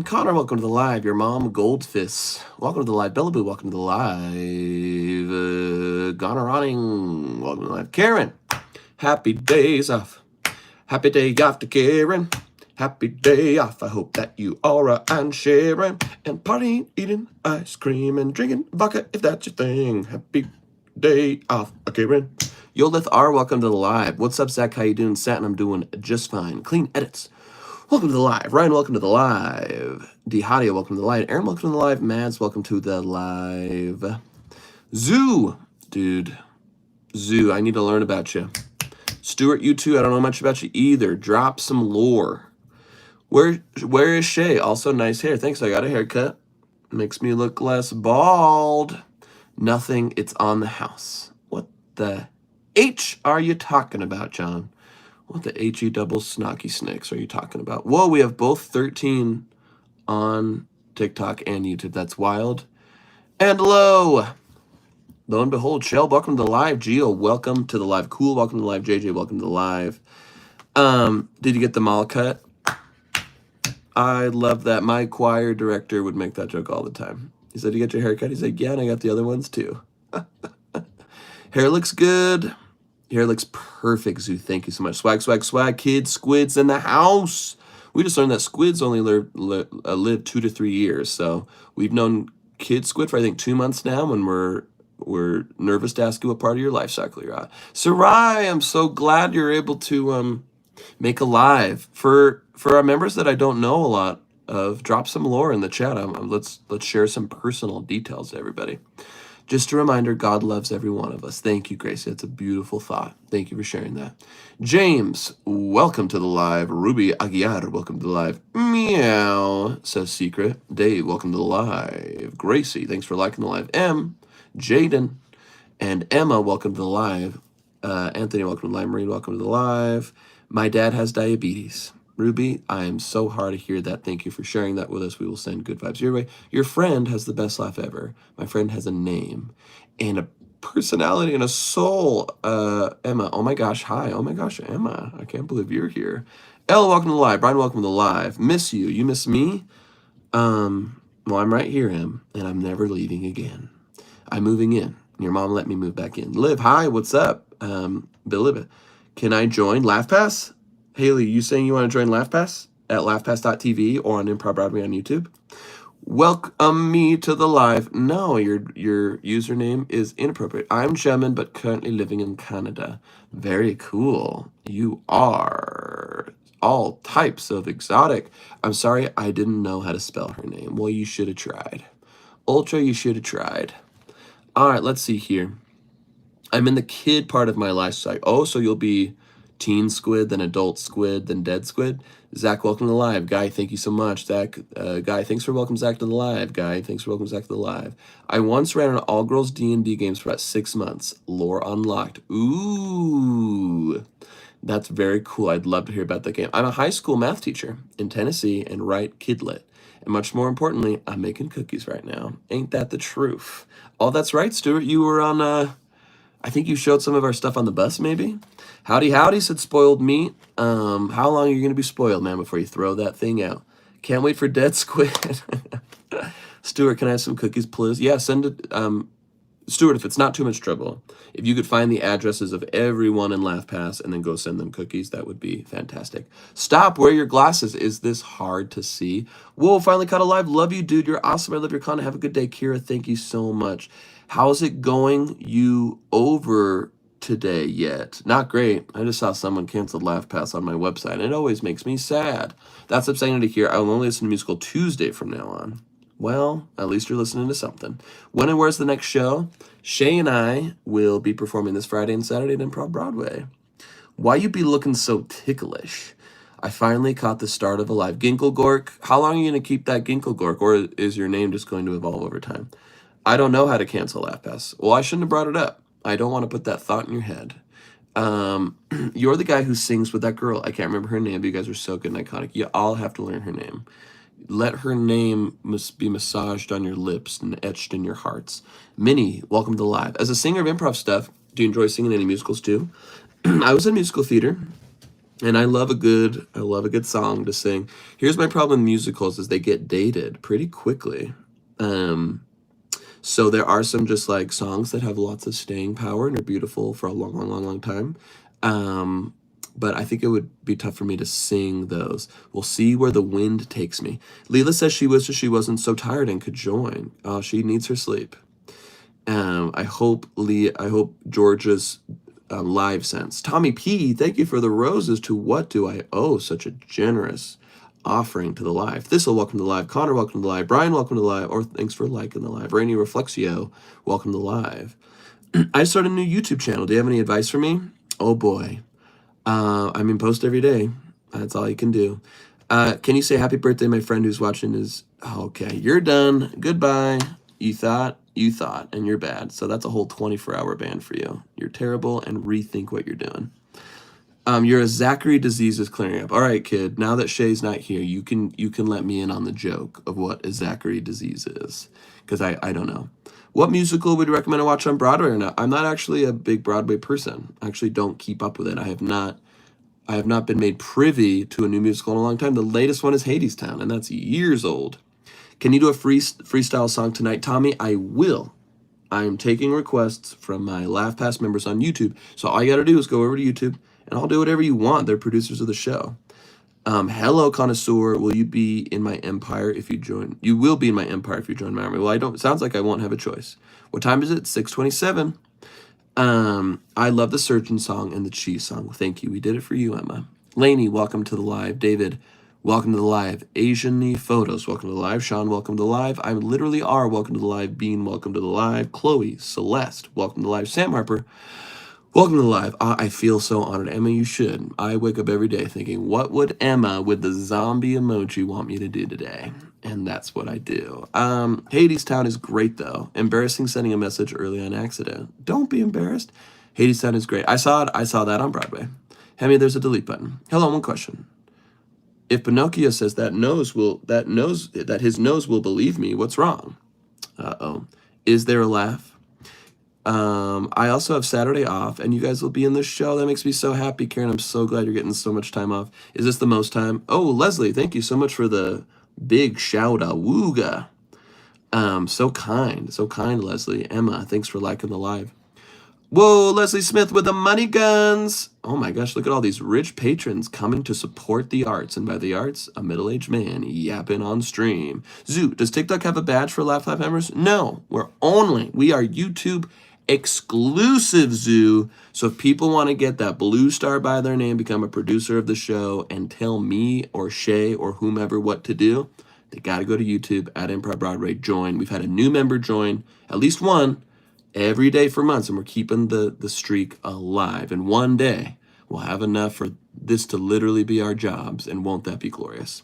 Connor, welcome to the live. Your mom, Goldfish, welcome to the live. Bellaboo, welcome to the live. Gonorrotting, welcome to the live. Karen, happy days off. Happy day off to Karen. Happy day off. I hope that you are and sharing and partying, eating ice cream and drinking vodka if that's your thing. Happy day off, Karen. Yolith R, welcome to the live. What's up, Zach? How you doing? Satin, I'm doing just fine. Clean edits. Welcome to the live. Ryan, welcome to the live. Dihadia, welcome to the live. Aaron, welcome to the live. Mads, welcome to the live. Zoo, dude. Zoo, I need to learn about you. Stuart, you too. I don't know much about you either. Drop some lore. Where is Shay? Also, nice hair. Thanks, I got a haircut. Makes me look less bald. Nothing, it's on the house. What the H are you talking about, John? What the HE double snocky snakes are you talking about? Whoa, we have both 13 on TikTok and YouTube. That's wild. And lo and behold, Shell, welcome to the live. Gio, welcome to the live. Cool, welcome to the live. JJ, welcome to the live. Did you get the mall cut? I love that. My choir director would make that joke all the time. He said, you get your hair cut? He said, yeah, and I got the other ones too. Hair looks good. Hair looks perfect, Zoo. Thank you so much. Swag, swag, swag. Kids, squids in the house. We just learned that squids only live 2 to 3 years. So we've known kid squid for, I think, 2 months now, and we're nervous to ask you what part of your life cycle you're at. Sarai, I'm so glad you're able to make a live. For our members that I don't know a lot of, drop some lore in the chat. Let's share some personal details to everybody. Just a reminder, God loves every one of us. Thank you, Gracie. That's a beautiful thought. Thank you for sharing that. James, welcome to the live. Ruby Aguiar, welcome to the live. Meow, says Secret. Dave, welcome to the live. Gracie, thanks for liking the live. Jaden, and Emma, welcome to the live. Anthony, welcome to the live. Marine, welcome to the live. My dad has diabetes. Ruby, I am so hard to hear that. Thank you for sharing that with us. We will send good vibes your way. Your friend has the best laugh ever. My friend has a name and a personality and a soul. Emma, oh my gosh, hi. Oh my gosh, Emma. I can't believe you're here. Elle, welcome to the live. Brian, welcome to the live. Miss you. You miss me? Well, I'm right here, Em, and I'm never leaving again. I'm moving in. Your mom let me move back in. Liv, hi, what's up? Bill, can I join LaughPass? Haley, you saying you want to join LaughPass at laughpass.tv or on Improv Broadway on YouTube? Welcome me to the live. No, your username is inappropriate. I'm German, but currently living in Canada. Very cool. You are all types of exotic. I'm sorry, I didn't know how to spell her name. Well, you should have tried. Ultra, you should have tried. All right, let's see here. I'm in the kid part of my life cycle. Oh, so you'll be teen squid, then adult squid, then dead squid. Zach, welcome to the live. Guy, thank you so much. Zach, Guy, thanks for welcoming Zach to the live. Guy, thanks for welcoming Zach to the live. I once ran an all-girls D&D games for about 6 months. Lore unlocked. Ooh, that's very cool. I'd love to hear about that game. I'm a high school math teacher in Tennessee and write Kidlit. And much more importantly, I'm making cookies right now. Ain't that the truth? Oh, that's right, Stuart. You were on, I think you showed some of our stuff on the bus, maybe? Howdy, howdy, said Spoiled Meat. How long are you going to be spoiled, man, before you throw that thing out? Can't wait for Dead Squid. Stuart, can I have some cookies, please? Yeah, send it. Stuart, if it's not too much trouble, if you could find the addresses of everyone in LaughPass and then go send them cookies, that would be fantastic. Stop, wear your glasses. Is this hard to see? Whoa, finally caught a live. Love you, dude. You're awesome. I love your content. Have a good day, Kira. Thank you so much. How's it going? You over today yet? Not great. I just saw someone canceled LaughPass on my website, and it always makes me sad. That's upsetting to hear. I will only listen to Musical Tuesday from now on. Well, at least you're listening to something. When and where's the next show? Shay and I will be performing this Friday and Saturday at Improv Broadway. Why you be looking so ticklish? I finally caught the start of a live. Ginklegork, how long are you going to keep that Ginklegork, or is your name just going to evolve over time? I don't know how to cancel LaughPass. Well, I shouldn't have brought it up. I don't want to put that thought in your head. You're the guy who sings with that girl. I can't remember her name, but you guys are so good and iconic. You all have to learn her name. Let her name must be massaged on your lips and etched in your hearts. Minnie, welcome to the live. As a singer of improv stuff, do you enjoy singing any musicals too? I was in musical theater. And I love a good song to sing. Here's my problem with musicals is they get dated pretty quickly. Um, so there are some just like songs that have lots of staying power and are beautiful for a long, long, long, long time. Um, but I think it would be tough for me to sing those. We'll see where the wind takes me. Leela says she wishes she wasn't so tired and could join. She needs her sleep. I hope Georgia's live sense. Tommy P, thank you for the roses. To what do I owe such a generous offering to the live? Thistle, welcome to the live. Connor, welcome to the live. Brian, welcome to the live. Or thanks for liking the live. Rainy Reflexio, welcome to the live. I started a new YouTube channel. Do you have any advice for me? Oh boy. I mean, post every day. That's all you can do. Can you say happy birthday? My friend who's watching is okay. You're done. Goodbye. You thought, and you're bad. So that's a whole 24-hour ban for you. You're terrible, and rethink what you're doing. You're a Zachary disease is clearing up. All right, kid. Now that Shay's not here, you can let me in on the joke of what a Zachary disease is, because I don't know. What musical would you recommend I watch on Broadway or not? I'm not actually a big Broadway person. I actually don't keep up with it. I have not been made privy to a new musical in a long time. The latest one is Hadestown, and that's years old. Can you do a freestyle song tonight, Tommy? I will. I'm taking requests from my LaughPass members on YouTube. So all you got to do is go over to YouTube, and I'll do whatever you want. They're producers of the show. Hello, connoisseur. Will you be in my empire if you join? You will be in my empire if you join my army. Well, I don't. Sounds like I won't have a choice. What time is it? 6:27. I love the surgeon song and the cheese song. Well, thank you. We did it for you, Emma. Lainey, welcome to the live. David, welcome to the live. Asian photos, welcome to the live. Sean, welcome to the live. I literally are. Welcome to the live. Bean, welcome to the live. Chloe, Celeste, welcome to the live. Sam Harper, welcome to the live. I feel so honored. Emma, you should. I wake up every day thinking, what would Emma with the zombie emoji want me to do today? And that's what I do. Hadestown is great, though. Embarrassing sending a message early on accident. Don't be embarrassed. Hadestown is great. I saw that on Broadway. Hemi, there's a delete button. Hello, one question. If Pinocchio says that his nose will believe me, what's wrong? Uh-oh. Is there a laugh? I also have Saturday off, and you guys will be in the show. That makes me so happy, Karen. I'm so glad you're getting so much time off. Is this the most time? Oh, Leslie, thank you so much for the big shout out. Wooga. So kind, Leslie. Emma, thanks for liking the live. Whoa, Leslie Smith with the money guns. Oh my gosh, look at all these rich patrons coming to support the arts. And by the arts, a middle-aged man yapping on stream. Zoo, does TikTok have a badge for Laugh Laugh members? No, we are YouTube exclusive, Zoo. So if people want to get that blue star by their name, become a producer of the show, and tell me or Shay or whomever what to do, they got to go to YouTube at Improv Broadway, join. We've had a new member join, at least one, every day for months, and we're keeping the streak alive. And one day, we'll have enough for this to literally be our jobs, and won't that be glorious?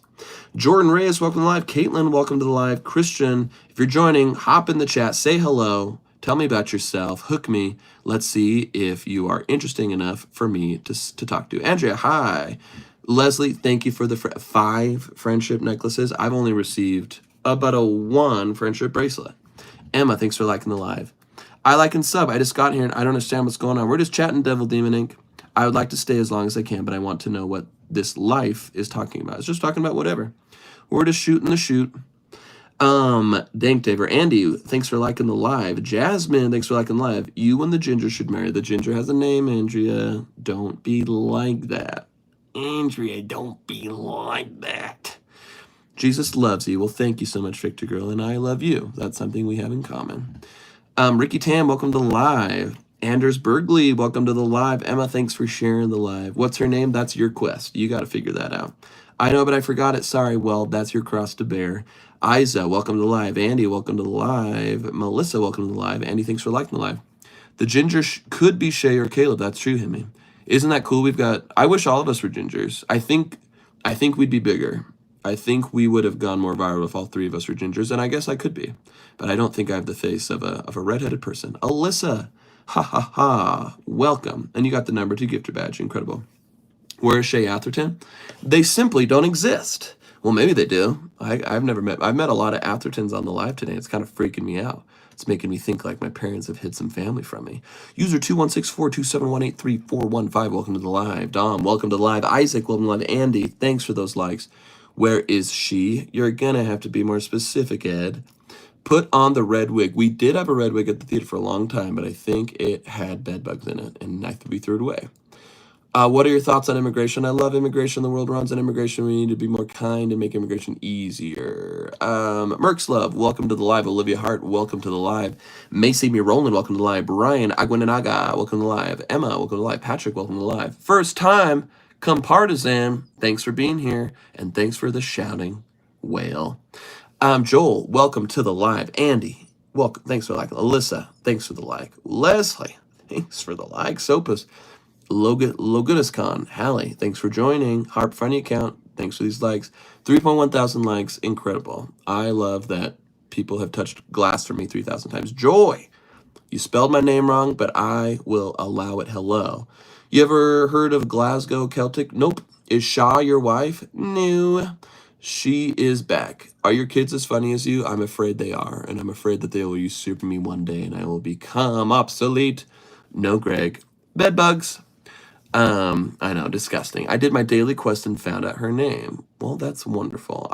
Jordan Reyes, welcome to the live. Caitlin, welcome to the live. Christian, if you're joining, hop in the chat, say hello, tell me about yourself, hook me. Let's see if you are interesting enough for me to talk to. Andrea, hi. Leslie, thank you for the 5 friendship necklaces. I've only received about a 1 friendship bracelet. Emma, thanks for liking the live. I like and sub. I just got here and I don't understand what's going on. We're just chatting Devil Demon Inc. I would like to stay as long as I can, but I want to know what this life is talking about. It's just talking about whatever. We're just shooting the shoot. Dank Daver. Andy, thanks for liking the live. Jasmine, thanks for liking the live. You and the ginger should marry. The ginger has a name, Andrea. Don't be like that. Andrea, don't be like that. Jesus loves you. Well, thank you so much, Victor Girl, and I love you. That's something we have in common. Ricky Tam, welcome to the live. Anders Bergley, welcome to the live. Emma, thanks for sharing the live. What's her name? That's your quest. You got to figure that out. I know, but I forgot it. Sorry. Well, that's your cross to bear. Isa, welcome to the live. Andy, welcome to the live. Melissa, welcome to the live. Andy, thanks for liking the live. The ginger could be Shay or Caleb. That's true, Hemi. Isn't that cool? I wish all of us were gingers. I think we'd be bigger. I think we would have gone more viral if all 3 of us were gingers, and I guess I could be. But I don't think I have the face of a redheaded person. Alyssa, ha ha ha, welcome. And you got the number 2 gifter badge, incredible. Where is Shay Atherton? They simply don't exist. Well, maybe they do. I've met a lot of Athertons on the live today. It's kind of freaking me out. It's making me think like my parents have hid some family from me. User 2164271834115. Welcome to the live. Dom, welcome to the live. Isaac, welcome to the live. Andy, thanks for those likes. Where is she? You're gonna have to be more specific, Ed. Put on the red wig. We did have a red wig at the theater for a long time, but I think it had bed bugs in it, and we threw it away. What are your thoughts on immigration? I love immigration. The world runs on immigration. We need to be more kind and make immigration easier. Merk's Love, welcome to the live. Olivia Hart, welcome to the live. Macy Me Roland, welcome to the live. Brian Aguinanaga, welcome to the live. Emma, welcome to the live. Patrick, welcome to the live. First time, come partisan. Thanks for being here, and thanks for the shouting whale. Joel, welcome to the live. Andy, welcome. Thanks for the like. Alyssa, thanks for the like. Leslie, thanks for the like. Sopas. Loguniscon, Hallie, thanks for joining. Harp Funny Account, thanks for these likes. 3.1 thousand likes, incredible. I love that people have touched glass for me 3,000 times. Joy, you spelled my name wrong, but I will allow it. Hello. You ever heard of Glasgow Celtic? Nope. Is Shaw your wife? No. She is back. Are your kids as funny as you? I'm afraid they are, and I'm afraid that they will usurp me one day, and I will become obsolete. No, Greg. Bed bugs. I know, disgusting. I did my daily quest and found out her name. Well, that's wonderful.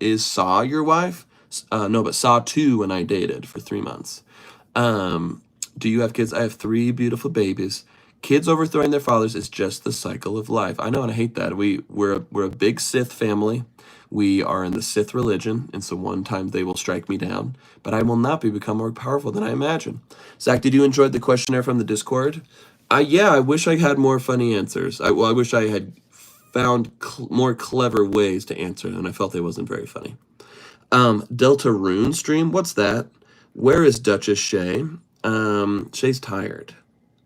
Is Saw your wife? No, but Saw 2 when I dated for 3 months. Do you have kids? I have 3 beautiful babies. Kids overthrowing their fathers is just the cycle of life. I know, and I hate that. We're a big Sith family. We are in the Sith religion, and so one time they will strike me down, but I will not become more powerful than I imagine. Zach, did you enjoy the questionnaire from the Discord? Yeah, I wish I had more funny answers. I wish I had found more clever ways to answer, and I felt it wasn't very funny. Delta Rune stream, what's that? Where is Duchess Shay? Shay's tired,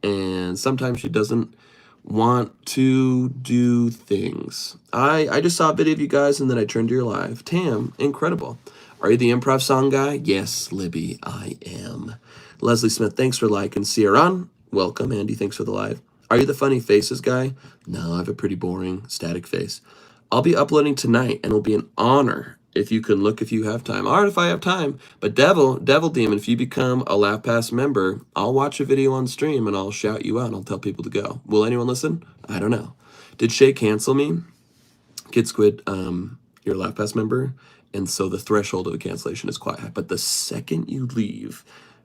and sometimes she doesn't want to do things. I just saw a video of you guys, and then I turned to your live. Tam, incredible. Are you the improv song guy? Yes, Libby, I am. Leslie Smith, thanks for liking. Sierran, welcome. Andy, thanks for the live. Are you the funny faces guy? No, I have a pretty boring, static face. I'll be uploading tonight, and it'll be an honor if you can look if you have time. All right, if I have time. But Devil Demon, if you become a Laugh Pass member, I'll watch a video on stream, and I'll shout you out, and I'll tell people to go. Will anyone listen? I don't know. Did Shay cancel me? Kid Squid, you're a Laugh Pass member, and so the threshold of a cancellation is quite high. But the second you leave,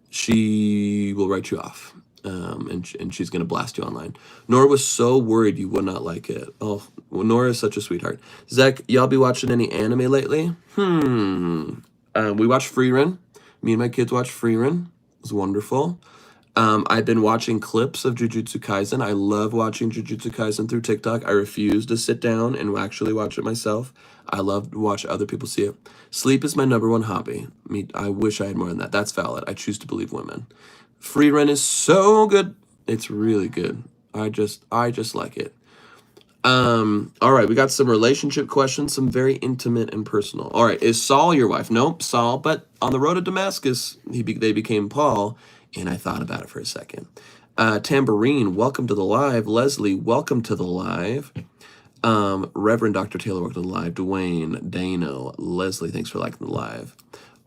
she will write you off. And she's going to blast you online. Nora was so worried you would not like it. Oh, well, Nora is such a sweetheart. Zach, y'all be watching any anime lately? We watched Freerun. Me and my kids watched Freerun. It was wonderful. I've been watching clips of Jujutsu Kaisen. I love watching Jujutsu Kaisen through TikTok. I refuse to sit down and actually watch it myself. I love to watch other people see it. Sleep is my #1 hobby. I wish I had more than that. That's valid. I choose to believe women. Free Run is so good. It's really good. I just like it. All right, we got some relationship questions, some very intimate and personal. All right, is Saul your wife? Nope, Saul, but on the road to Damascus, they became Paul, and I thought about it for a second. Tambourine, welcome to the live. Leslie, welcome to the live. Reverend Dr. Taylor, welcome to the live. Dwayne, Dano, Leslie, thanks for liking the live.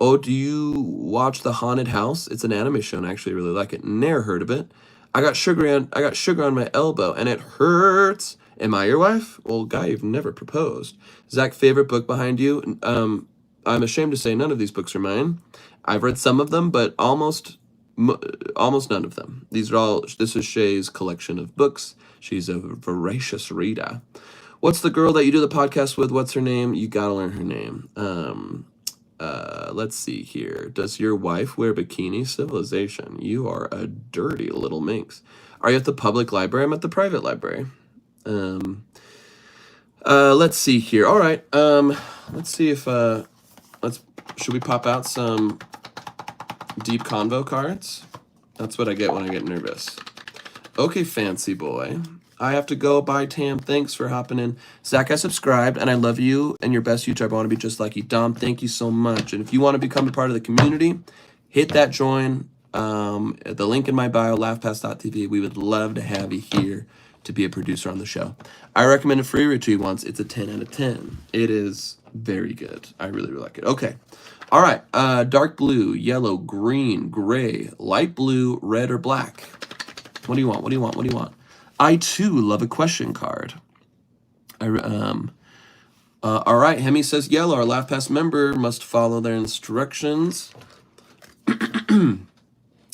Oh, do you watch The Haunted House? It's an anime show, and I actually really like it. Never heard of it. I got sugar on my elbow, and it hurts. Am I your wife? Well, guy, you've never proposed. Zach, favorite book behind you? I'm ashamed to say none of these books are mine. I've read some of them, but almost none of them. This is Shay's collection of books. She's a voracious reader. What's the girl that you do the podcast with? What's her name? You gotta learn her name. Let's see here. Does your wife wear bikini? Civilization. You are a dirty little minx. Are you at the public library? I'm at the private library. Let's see here. All right. Let's see if should we pop out some deep convo cards? That's what I get when I get nervous. Okay, fancy boy. I have to go. Bye, Tam. Thanks for hopping in. Zach, I subscribed, and I love you and your best YouTuber. I want to be just like you. Dom, thank you so much. And if you want to become a part of the community, hit that join. The link in my bio, laughpass.tv. We would love to have you here to be a producer on the show. I recommended Free Retreat once. It's a 10 out of 10. It is very good. I really, really like it. Okay. All right. Dark blue, yellow, green, gray, light blue, red, or black. What do you want? What do you want? What do you want? I too love a question card. All right. Hemi says yellow. Our Laugh Pass member must follow their instructions.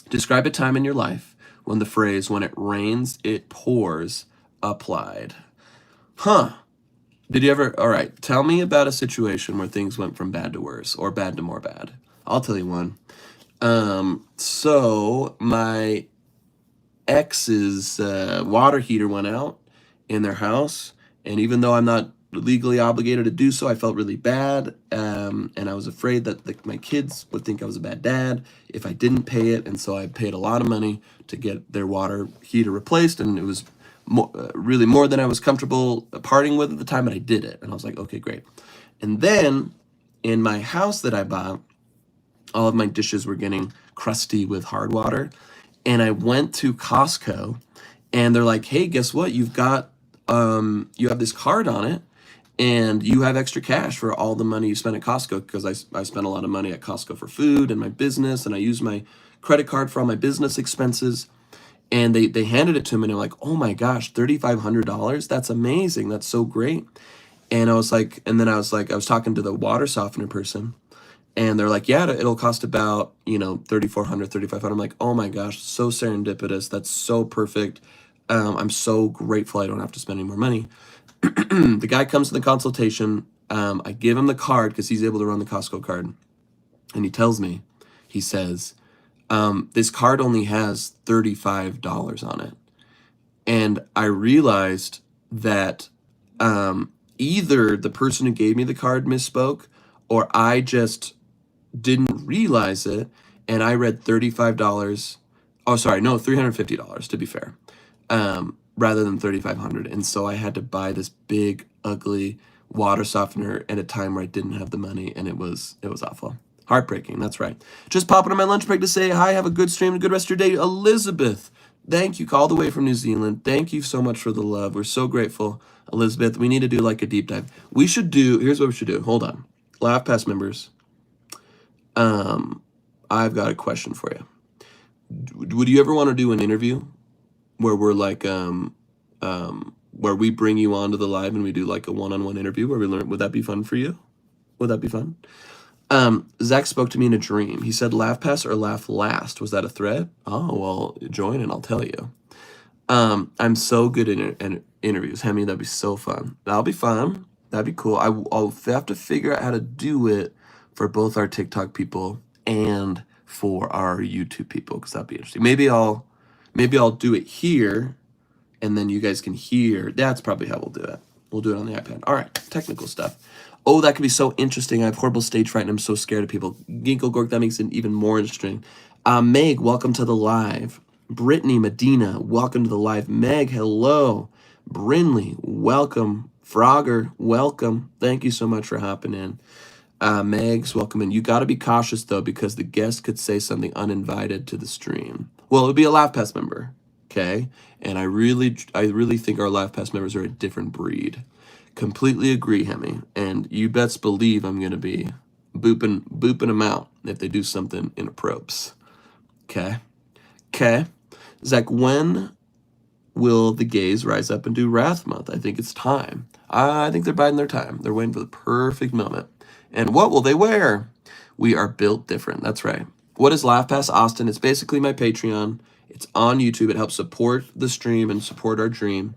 Describe a time in your life when the phrase "when it rains, it pours" applied. Huh. Did you ever? All right. Tell me about a situation where things went from bad to worse or bad to more bad. I'll tell you one. So my ex's water heater went out in their house, and even though I'm not legally obligated to do so, I felt really bad, and I was afraid that my kids would think I was a bad dad if I didn't pay it, and so I paid a lot of money to get their water heater replaced, and it was really more than I was comfortable parting with at the time, but I did it, and I was like, okay, great. And then in my house that I bought, all of my dishes were getting crusty with hard water, and I went to Costco, and they're like, hey, guess what? You have this card on it, and you have extra cash for all the money you spent at Costco, because I spent a lot of money at Costco for food and my business, and I used my credit card for all my business expenses. And they handed it to me, and I'm like, oh my gosh, $3,500? That's amazing. That's so great. And I was like, I was talking to the water softener person, and they're like, yeah, it'll cost about, $3,400, $3,500. I'm like, oh my gosh, so serendipitous. That's so perfect. I'm so grateful I don't have to spend any more money. The guy comes to the consultation. I give him the card because he's able to run the Costco card. And he tells me, he says, this card only has $35 on it. And I realized that either the person who gave me the card misspoke, or I just didn't realize it, and I read $35. Oh, sorry, no, $350 to be fair, rather than $3,500. And so I had to buy this big, ugly water softener at a time where I didn't have the money, and it was awful. Heartbreaking, that's right. Just popping on my lunch break to say hi, have a good stream, a good rest of your day. Elizabeth, thank you, all the way from New Zealand. Thank you so much for the love. We're so grateful, Elizabeth. We need to do like a deep dive. Here's what we should do. Hold on. Laugh Pass members, I've got a question for you. Would you ever want to do an interview where we're like, where we bring you onto the live and we do like a one-on-one interview where we learn? Would that be fun for you? Would that be fun? Zach spoke to me in a dream. He said, laugh pass or laugh last. Was that a threat? Oh, well, join and I'll tell you. I'm so good in interviews. Hemi, that'd be so fun. That'll be fun. That'd be cool. I'll have to figure out how to do it for both our TikTok people and for our YouTube people, because that'd be interesting. Maybe I'll do it here, and then you guys can hear. That's probably how we'll do it. We'll do it on the iPad. All right, technical stuff. Oh, that could be so interesting. I have horrible stage fright, and I'm so scared of people. Ginkle Gork, that makes it even more interesting. Meg, welcome to the live. Brittany Medina, welcome to the live. Meg, hello. Brinley, welcome. Frogger, welcome. Thank you so much for hopping in. Megs, welcome in. You got to be cautious, though, because the guest could say something uninvited to the stream. Well, it would be a Laugh Pass member, okay? And I really think our Laugh Pass members are a different breed. Completely agree, Hemi. And you best believe I'm going to be booping them out if they do something inappropriate. Okay? Okay? Zach, when will the gays rise up and do Wrath Month? I think it's time. I think they're biding their time. They're waiting for the perfect moment. And what will they wear? We are built different. That's right. What is Laugh Pass Austin? It's basically my Patreon. It's on YouTube. It helps support the stream and support our dream.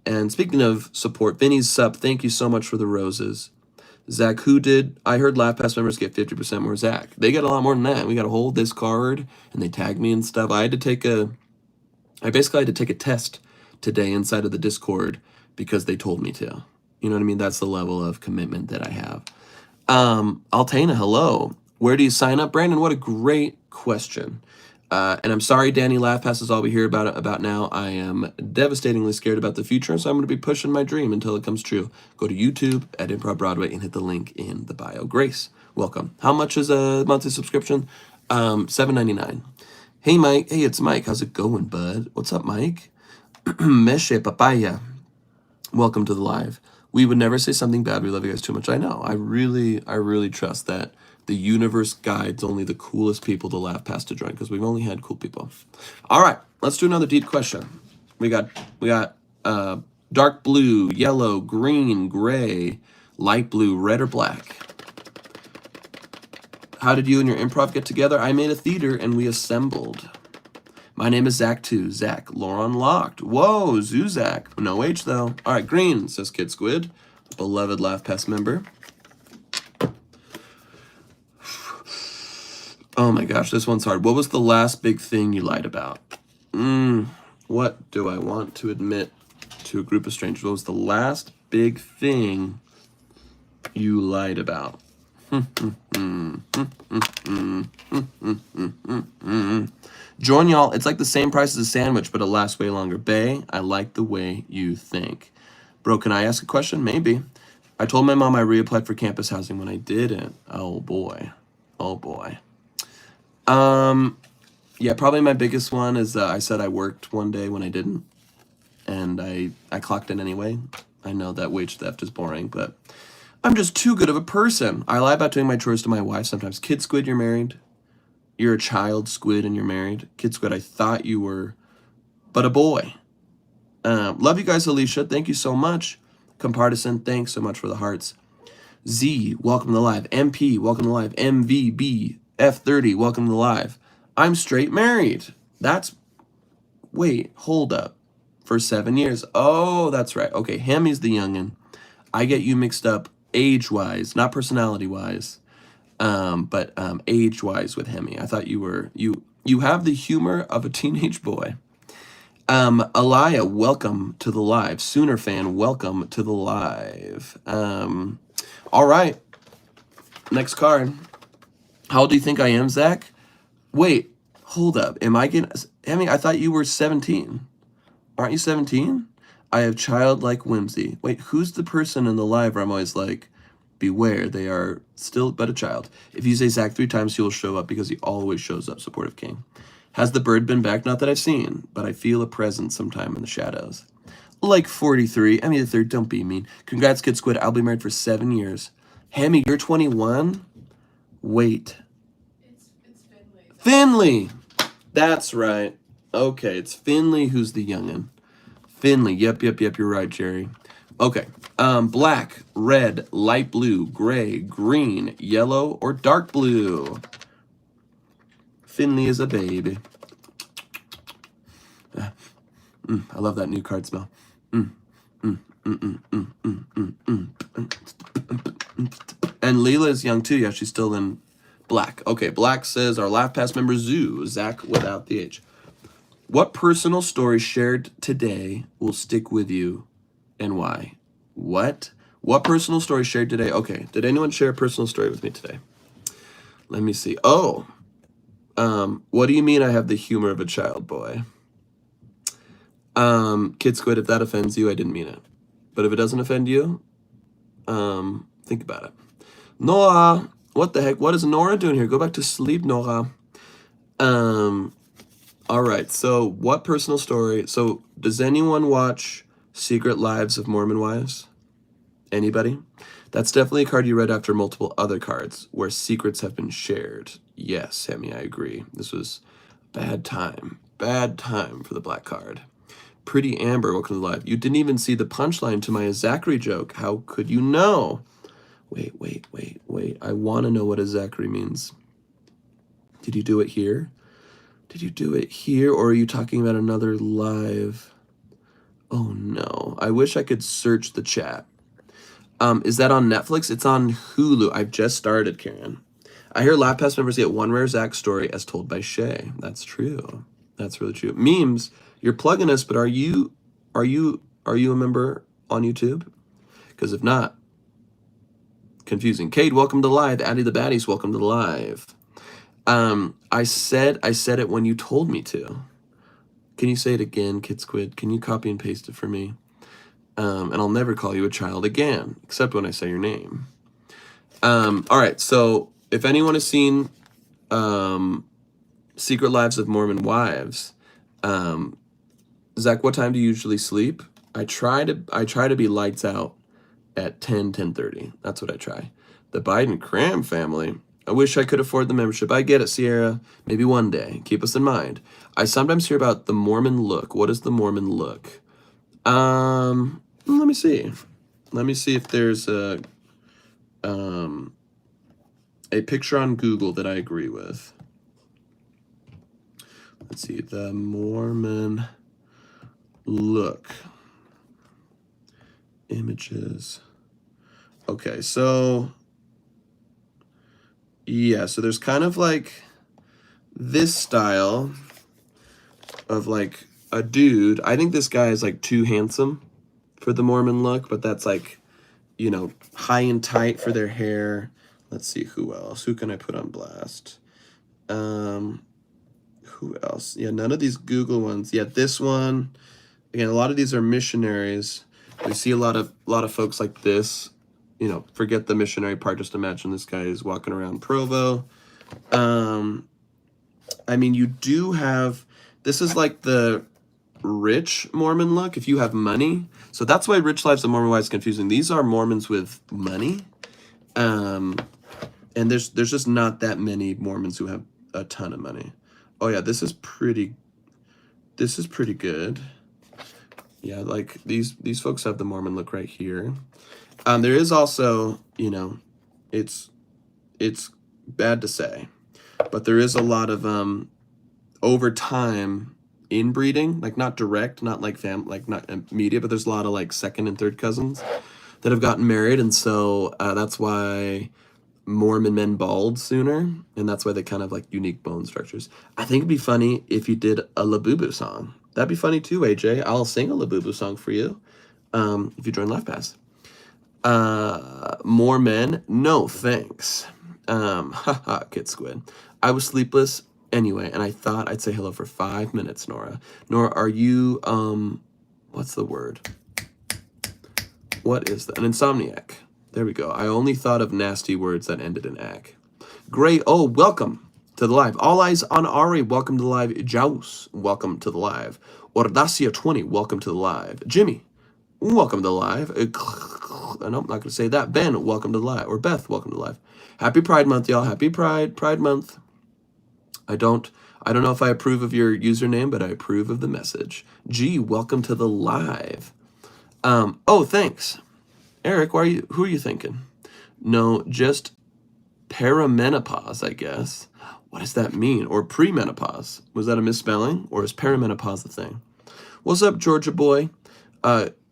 And speaking of support, Vinny's sup, thank you so much for the roses. Zach, I heard Laugh Pass members get 50% more. Zach, they get a lot more than that. We got a whole Discord, and they tag me and stuff. I basically had to take a test today inside of the Discord because they told me to. You know what I mean? That's the level of commitment that I have. Altana, hello. Where do you sign up? Brandon, what a great question. And I'm sorry, Danny, Laugh Pass is all we hear about now. I am devastatingly scared about the future, so I'm going to be pushing my dream until it comes true. Go to YouTube at Improv Broadway and hit the link in the bio. Grace, welcome. How much is a monthly subscription? $7.99. Hey, Mike. Hey, it's Mike. How's it going, bud? What's up, Mike? Meshe Papaya. Welcome to the live. We would never say something bad. We love you guys too much. I know. I really trust that The universe guides only the coolest people to laugh past to join because we've only had cool people. All right, let's do another deep question. We got dark blue, yellow, green, gray, light blue, red, or black. How did you and your improv get together? I made a theater and we assembled. My name is Zach too. Zach, Lauren Locked. Whoa, Zuzak. No H though. All right, green, says Kid Squid, beloved Laugh Pass member. Oh my gosh, this one's hard. What was the last big thing you lied about? What do I want to admit to a group of strangers? What was the last big thing you lied about? Join y'all. It's like the same price as a sandwich, but it lasts way longer. Bae, I like the way you think. Bro, can I ask a question? Maybe. I told my mom I reapplied for campus housing when I didn't. Oh boy. Oh boy. Yeah, probably my biggest one is I said I worked one day when I didn't, and I clocked in anyway. I know that wage theft is boring, but I'm just too good of a person. I lie about doing my chores to my wife sometimes. Kid Squid, you're married. You're a child squid and you're married. Kid Squid, I thought you were, but a boy. Love you guys, Alicia. Thank you so much. Compartisan, thanks so much for the hearts. Z, welcome to the live. MP, welcome to the live. MVB, F30, welcome to the live. I'm straight married. Wait, hold up. For 7 years. Oh, that's right. Okay, Hemi's the youngin'. I get you mixed up age-wise, not personality-wise, but age-wise with Hemi. I thought you have the humor of a teenage boy. Alaya, welcome to the live. Sooner fan, welcome to the live. All right. Next card. How old do you think I am, Zach? Wait, hold up. Am I getting... Hemi, I thought you were 17. Aren't you 17? I have childlike whimsy. Wait, who's the person in the live where I'm always like, beware, they are still but a child. If you say Zach 3 times, he will show up because he always shows up, supportive king. Has the bird been back? Not that I've seen, but I feel a presence sometime in the shadows. Like 43. I mean, the third, don't be mean. Congrats, Kid Squid. I'll be married for 7 years. Hemi, you're 21? Wait. It's Finley. Finley! That's right. Okay, it's Finley who's the youngin'. Finley, yep, you're right, Jerry. Okay, black, red, light blue, gray, green, yellow, or dark blue? Finley is a baby. I love that new card smell. And Leela is young too. Yeah, she's still in black. Okay, black says our Laugh Pass member Zoo, Zach without the H. What personal story shared today will stick with you and why? What? What personal story shared today? Okay, did anyone share a personal story with me today? Let me see. Oh, what do you mean I have the humor of a child boy? Kid Squid, if that offends you, I didn't mean it. But if it doesn't offend you, think about it. Noah, what the heck? What is Nora doing here? Go back to sleep, Nora. All right, so what personal story? So does anyone watch Secret Lives of Mormon Wives? Anybody? That's definitely a card you read after multiple other cards where secrets have been shared. Yes, Hemi, I agree. This was bad time. Bad time for the black card. Pretty Amber, welcome to the live. You didn't even see the punchline to my Zachary joke. How could you know? Wait. I want to know what a Zachary means. Did you do it here? Did you do it here, or are you talking about another live? Oh no, I wish I could search the chat. Is that on Netflix? It's on Hulu. I've just started, Karen. I hear Laugh Pass members get one rare Zach story as told by Shay. That's true. That's really true. Memes, you're plugging us, but are you a member on YouTube? Because if not, confusing. Cade, welcome to the live. Addie the Baddies, welcome to the live. I said it when you told me to. Can you say it again, Kid Squid? Can you copy and paste it for me? And I'll never call you a child again, except when I say your name. All right, so if anyone has seen Secret Lives of Mormon Wives, Zach, what time do you usually sleep? I try to be lights out at 10:30. That's what I try. The Biden Cram family. I wish I could afford the membership. I get it, Sierra. Maybe one day. Keep us in mind. I sometimes hear about the Mormon look. What is the Mormon look? Let me see. Let me see if there's a picture on Google that I agree with. Let's see, the Mormon look. Images. Okay, so yeah, so there's kind of like this style of like a dude. I think this guy is like too handsome for the Mormon look, but that's like, you know, high and tight for their hair. Let's see who else. Who can I put on blast? Who else? Yeah, none of these Google ones. Yeah, this one. Again, a lot of these are missionaries. We see a lot of folks like this. You know, forget the missionary part. Just imagine this guy is walking around Provo. I mean, you do have. This is like the rich Mormon look. If you have money, so that's why Rich Lives of Mormon Wives is confusing. These are Mormons with money, and there's just not that many Mormons who have a ton of money. Oh yeah, this is pretty good. Yeah, like these folks have the Mormon look right here. There is also, you know, it's bad to say, but there is a lot of over time inbreeding, like not direct, not like not immediate, but there's a lot of like second and third cousins that have gotten married, and so that's why Mormon men bald sooner, and that's why they kind of like unique bone structures. I think it'd be funny if you did a Labubu song. That'd be funny too, AJ. I'll sing a Labubu song for you if you join LivePass. More men? No, thanks. Haha, Kid Squid. I was sleepless anyway, and I thought I'd say hello for 5 minutes, Nora. Nora, are you, what's the word? What is that? An insomniac. There we go. I only thought of nasty words that ended in "ack." Great. Oh, welcome to the live. All eyes on Ari. Welcome to the live. Jaus, welcome to the live. Ordacia20, welcome to the live. Jimmy, welcome to the live. No, I'm not going to say that. Ben, welcome to the live. Or Beth, welcome to the live. Happy Pride Month, y'all. Happy Pride Month. I don't know if I approve of your username, but I approve of the message. G, welcome to the live. Oh, thanks. Eric, who are you thinking? No, just perimenopause, I guess. What does that mean? Or premenopause? Was that a misspelling? Or is perimenopause the thing? What's up, Georgia boy?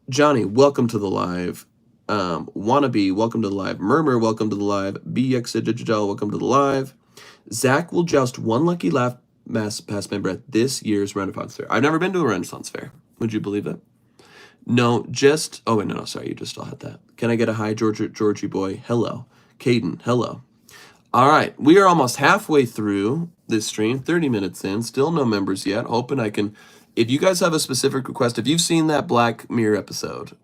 Johnny, welcome to the live. Wannabe, welcome to the live. Murmur, welcome to the live. BX Digital, welcome to the live. Zach will joust one lucky laugh past member at this year's Renaissance Fair. I've never been to a Renaissance Fair. Would you believe it? No, just... Oh, wait, no, sorry. You just all had that. Can I get a hi, Georgie boy? Hello. Caden, hello. All right. We are almost halfway through this stream. 30 minutes in. Still no members yet. Hoping I can... If you guys have a specific request, if you've seen that Black Mirror episode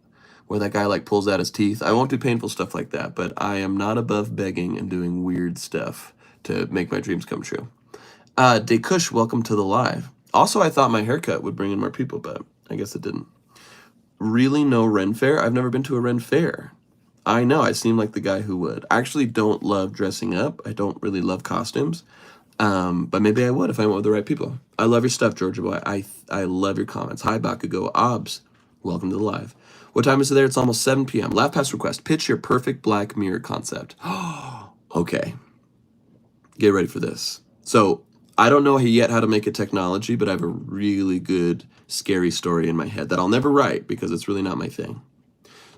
where that guy, like, pulls out his teeth, I won't do painful stuff like that, but I am not above begging and doing weird stuff to make my dreams come true. Dekush, welcome to the live. Also, I thought my haircut would bring in more people, but I guess it didn't. Really no Ren Fair? I've never been to a Ren Fair. I know, I seem like the guy who would. I actually don't love dressing up. I don't really love costumes. But maybe I would if I went with the right people. I love your stuff, Georgia boy. I love your comments. Hi, Bakugo. Obs, welcome to the live. What time is it there? It's almost 7 p.m. Laugh Pass request. Pitch your perfect Black Mirror concept. Okay. Get ready for this. So, I don't know yet how to make a technology, but I have a really good scary story in my head that I'll never write because it's really not my thing.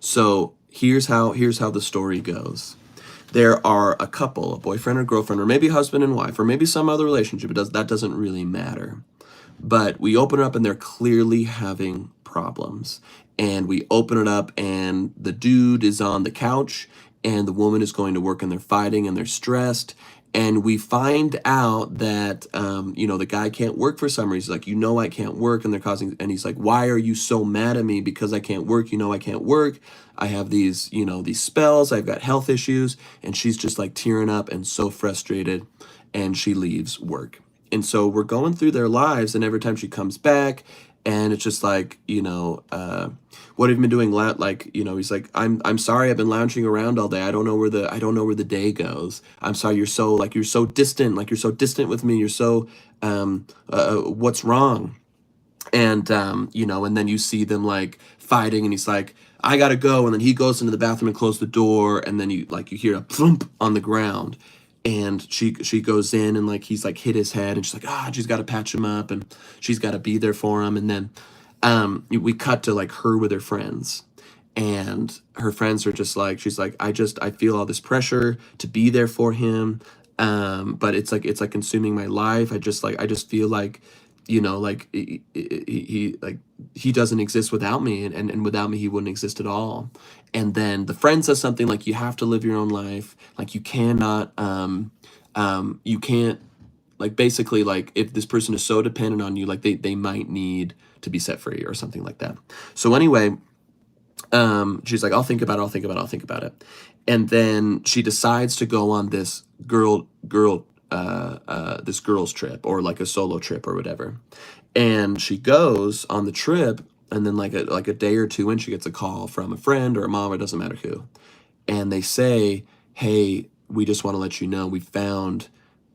So here's how the story goes. There are a couple, a boyfriend or girlfriend, or maybe husband and wife, or maybe some other relationship. That doesn't really matter. But we open it up and they're clearly having problems. And we open it up and the dude is on the couch and the woman is going to work and they're fighting and they're stressed. And we find out that, the guy can't work for some reason. He's like, I can't work. And and he's like, why are you so mad at me? Because I can't work. I can't work. I have these spells. I've got health issues. And she's just like tearing up and so frustrated. And she leaves work. And so we're going through their lives. And every time she comes back, And it's just like, what have you been doing? Like, he's like, I'm sorry, I've been lounging around all day. I don't know where the day goes. I'm sorry, you're so distant, like you're so distant with me. You're so, what's wrong? And and then you see them like fighting, and he's like, I gotta go, and then he goes into the bathroom and closes the door, and then you hear a thump on the ground, and she goes in, and like he's like hit his head, and she's like, she's got to patch him up, and she's got to be there for him. And then we cut to like her with her friends, and her friends are just like, she's like, I feel all this pressure to be there for him, but it's like consuming my life. I just feel like, like he doesn't exist without me, and without me he wouldn't exist at all. And then the friend says something like, you have to live your own life, like you cannot you can't, like basically, like if this person is so dependent on you, like they might need to be set free or something like that. So anyway, she's like, I'll think about it. And then she decides to go on this this girls trip, or like a solo trip or whatever. And she goes on the trip, and then like a day or two in, she gets a call from a friend or a mom, it doesn't matter who. And they say, hey, we just want to let you know we found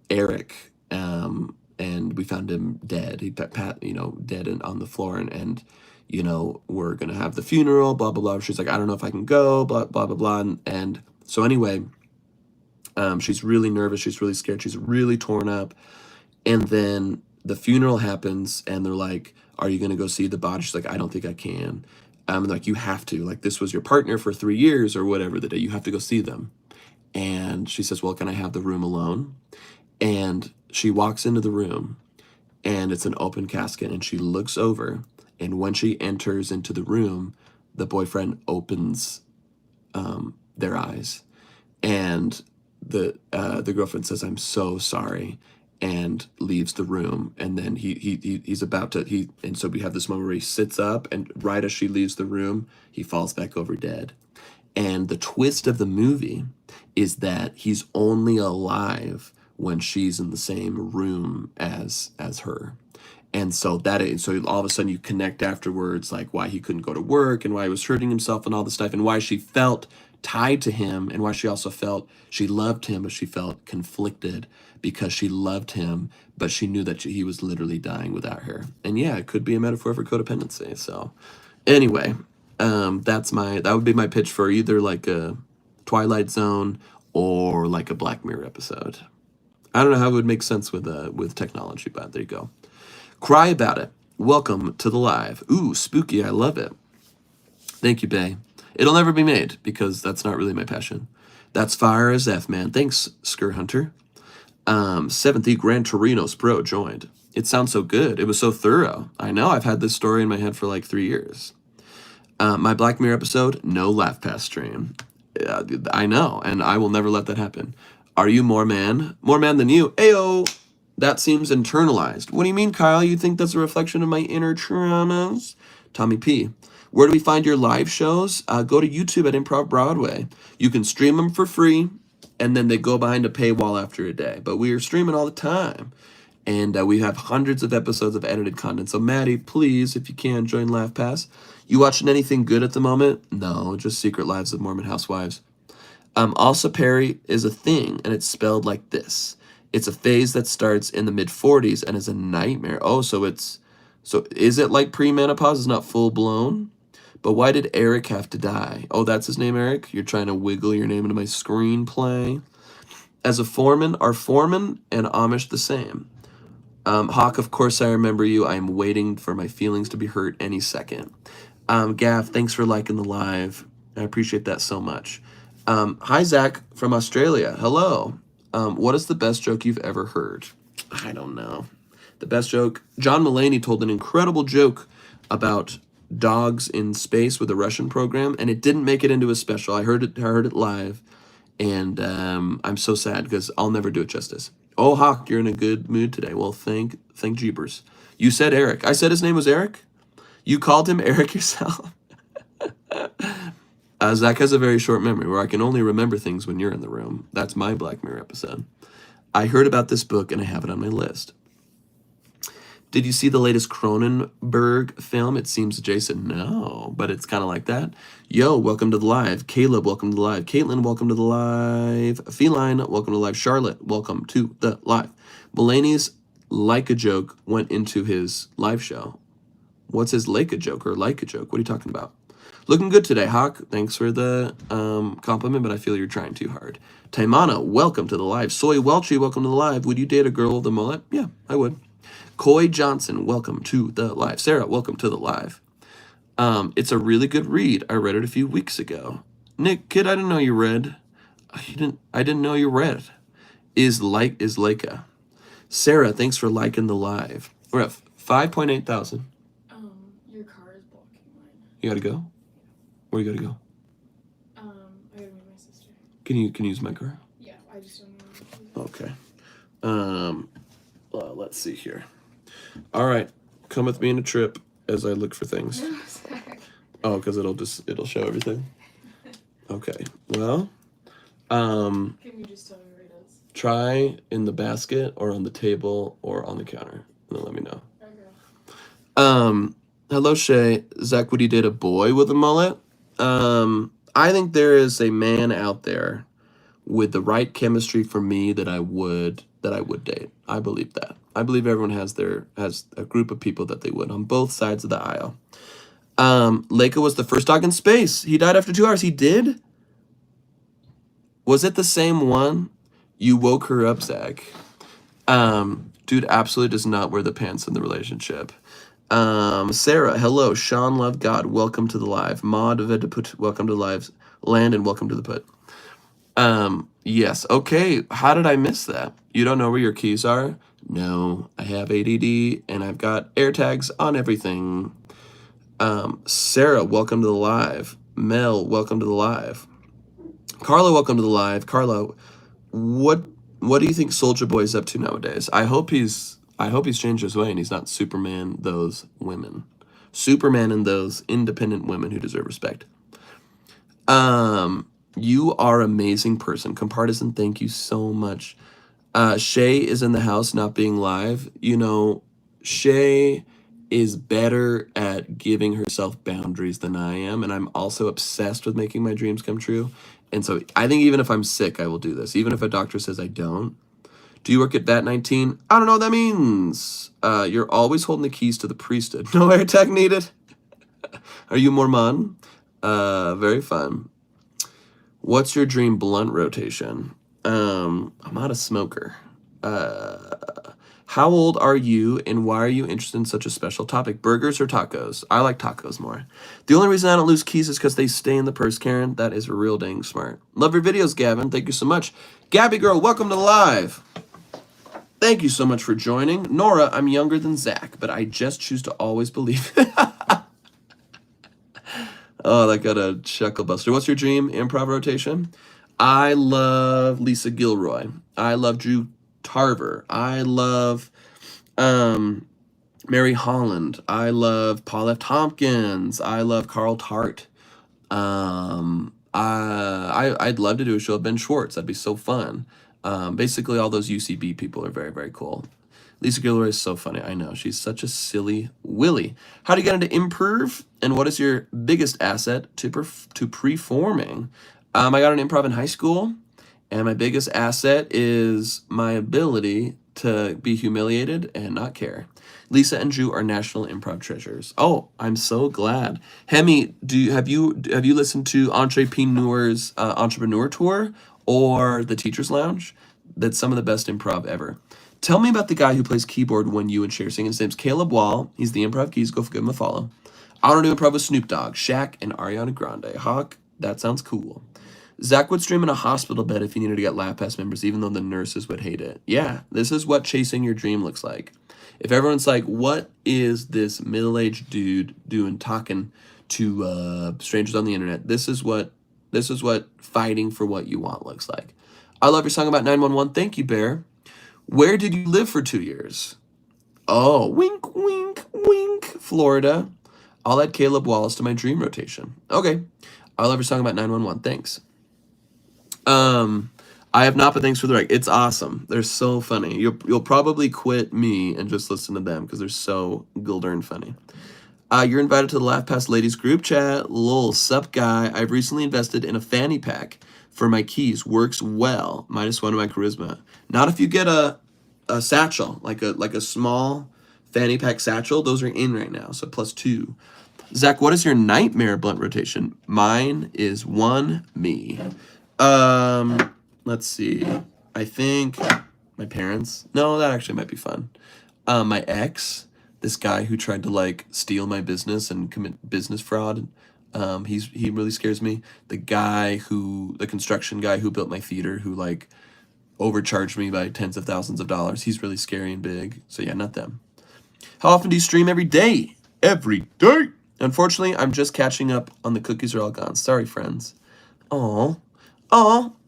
Eric, and we found him dead. Dead on the floor, and we're gonna have the funeral, blah blah blah. She's like, I don't know if I can go, blah blah blah blah. And so anyway, she's really nervous, she's really scared, she's really torn up. And then the funeral happens, and they're like, are you gonna go see the body? She's like, I don't think I can. Like, you have to, like, this was your partner for 3 years or whatever the day, you have to go see them. And she says, well, can I have the room alone? And she walks into the room, and it's an open casket, and she looks over, and when she enters into the room, the boyfriend opens their eyes, and the girlfriend says, I'm so sorry, and leaves the room. And then he's about to, and so we have this moment where he sits up, and right as she leaves the room, he falls back over dead. And the twist of the movie is that he's only alive when she's in the same room as her. And so so all of a sudden you connect afterwards, like why he couldn't go to work, and why he was hurting himself and all this stuff, and why she felt tied to him, and why she also felt she loved him, but she felt conflicted because she loved him, but she knew that he was literally dying without her. And yeah, it could be a metaphor for codependency. So anyway, that would be my pitch for either like a Twilight Zone or like a Black Mirror episode. I don't know how it would make sense with technology, but there you go. Cry About It. Welcome to the live. Ooh, spooky. I love it. Thank you, Bay. It'll never be made because that's not really my passion. That's fire as F, man. Thanks, Skur Hunter. 7th E Gran Torinos Pro joined. It sounds so good. It was so thorough. I know. I've had this story in my head for like 3 years. My Black Mirror episode, no laugh pass stream. I know, and I will never let that happen. Are you more man? More man than you. Ayo! That seems internalized. What do you mean, Kyle? You think that's a reflection of my inner traumas? Tommy P. Where do we find your live shows? Go to YouTube at Improv Broadway. You can stream them for free, and then they go behind a paywall after a day. But we are streaming all the time. And we have hundreds of episodes of edited content. So Maddie, please, if you can, join LaughPass. You watching anything good at the moment? No, just Secret Lives of Mormon Housewives. Asa Perry is a thing, and it's spelled like this. It's a phase that starts in the mid-40s and is a nightmare. Oh, so is it like premenopause? It's not full-blown? But why did Eric have to die? Oh, that's his name, Eric? You're trying to wiggle your name into my screenplay? As a foreman, are foreman and Amish the same? Hawk, of course I remember you. I am waiting for my feelings to be hurt any second. Gav, thanks for liking the live. I appreciate that so much. Hi, Zach from Australia. Hello. What is the best joke you've ever heard? I don't know. The best joke? John Mulaney told an incredible joke about dogs in space with a Russian program, and it didn't make it into a special. I heard it live, and I'm so sad because I'll never do it justice. Oh, Hawk, you're in a good mood today. Well, thank Jeepers. You said Eric. I said his name was Eric? You called him Eric yourself? Zach has a very short memory where I can only remember things when you're in the room. That's my Black Mirror episode. I heard about this book and I have it on my list. Did you see the latest Cronenberg film? It seems Jason, no, but it's kind of like that. Yo, welcome to the live. Caleb, welcome to the live. Caitlin, welcome to the live. Feline, welcome to the live. Charlotte, welcome to the live. Mulaney's Like a Joke went into his live show. What's his like a joke or like a joke? What are you talking about? Looking good today, Hawk. Thanks for the compliment, but I feel you're trying too hard. Taimana, welcome to the live. Soy Welchie, welcome to the live. Would you date a girl with a mullet? Yeah, I would. Coy Johnson, welcome to the live. Sarah, welcome to the live. It's a really good read. I read it a few weeks ago. Nick, kid, I didn't know you read. I didn't know you read. Is Leica. Sarah, thanks for liking the live. We're at 5.8 thousand. Your car is blocking mine. You gotta go? Where you gotta go? I gotta meet my sister. Can you use my car? Yeah, I just don't know. Okay. Let's see here. All right, come with me on a trip as I look for things. No, sorry. Oh, because it'll show everything. Okay. Well, Can you just tell me where it is? try in the basket or on the table or on the counter, and then let me know. Okay. Hello, Shay. Zach, would you date a boy with a mullet? I think there is a man out there with the right chemistry for me that I would date. I believe that. I believe everyone has a group of people that they would on both sides of the aisle. Leica was the first dog in space. He died after 2 hours. He did? Was it the same one? You woke her up, Zach. Dude absolutely does not wear the pants in the relationship. Sarah, hello. Sean Love God, welcome to the live. Maud Vedaput, welcome to the live. Landon, welcome to the put. Yes. Okay. How did I miss that? You don't know where your keys are? No, I have ADD and I've got AirTags on everything. Sarah, welcome to the live. Mel, welcome to the live. Carla, welcome to the live. Carla, what do you think Soulja Boy is up to nowadays? I hope he's changed his way and he's not Superman those women. Superman and those independent women who deserve respect. You are an amazing person. Compartisan, thank you so much. Shay is in the house not being live. You know, Shay is better at giving herself boundaries than I am, and I'm also obsessed with making my dreams come true. And so I think even if I'm sick, I will do this. Even if a doctor says I don't. Do you work at that 19? I don't know what that means. You're always holding the keys to the priesthood. No AirTag needed. Are you Mormon? Very fun. What's your dream blunt rotation? I'm not a smoker. How old are you and why are you interested in such a special topic? Burgers or tacos? I like tacos more. The only reason I don't lose keys is because they stay in the purse, Karen. That is real dang smart. Love your videos, Gavin. Thank you so much. Gabby girl, welcome to the live. Thank you so much for joining. Nora, I'm younger than Zach, but I just choose to always believe. Oh, that got a chuckle buster. What's your dream improv rotation? I love Lisa Gilroy. I love Drew Tarver. I love Mary Holland. I love Paul F. Tompkins. I love Carl Tart. I'd love to do a show with Ben Schwartz. That'd be so fun. Basically, all those UCB people are very, very cool. Lisa Gilroy is so funny. I know. She's such a silly willy. How do you get into improv? And what is your biggest asset to performing? I got an improv in high school. And my biggest asset is my ability to be humiliated and not care. Lisa and Drew are national improv treasures. Oh, I'm so glad. Hemi, have you listened to Entrepreneur's Entrepreneur Tour or the Teacher's Lounge? That's some of the best improv ever. Tell me about the guy who plays keyboard when you and Cher sing. His name's Caleb Wall. He's the Improv Keys. Go give him a follow. I want to do improv with Snoop Dogg, Shaq, and Ariana Grande. Hawk, that sounds cool. Zach would stream in a hospital bed if he needed to get Lab Pass members, even though the nurses would hate it. Yeah, this is what chasing your dream looks like. If everyone's like, what is this middle-aged dude doing talking to strangers on the internet? This is what fighting for what you want looks like. I love your song about 911. Thank you, Bear. Where did you live for 2 years? Oh, wink, wink, wink, Florida. I'll add Caleb Wallace to my dream rotation. Okay. I love your song about 911. Thanks. I have not, but thanks for the rec. It's awesome. They're so funny. You'll probably quit me and just listen to them because they're so darn funny. You're invited to the Laugh Past Ladies group chat. Lol, sup guy. I've recently invested in a fanny pack for my keys. Works well. -1 to my charisma. Not if you get a satchel, like a small fanny pack satchel. Those are in right now, so +2. Zach, what is your nightmare blunt rotation? Mine is 1 me. Let's see. I think my parents. No, that actually might be fun. My ex, this guy who tried to like steal my business and commit business fraud. He really scares me. The construction guy who built my theater, who like overcharged me by tens of thousands of dollars. He's really scary and big. So yeah, not them. How often do you stream? Every day? Every day. Unfortunately, I'm just catching up on the cookies are all gone. Sorry, friends. Aw.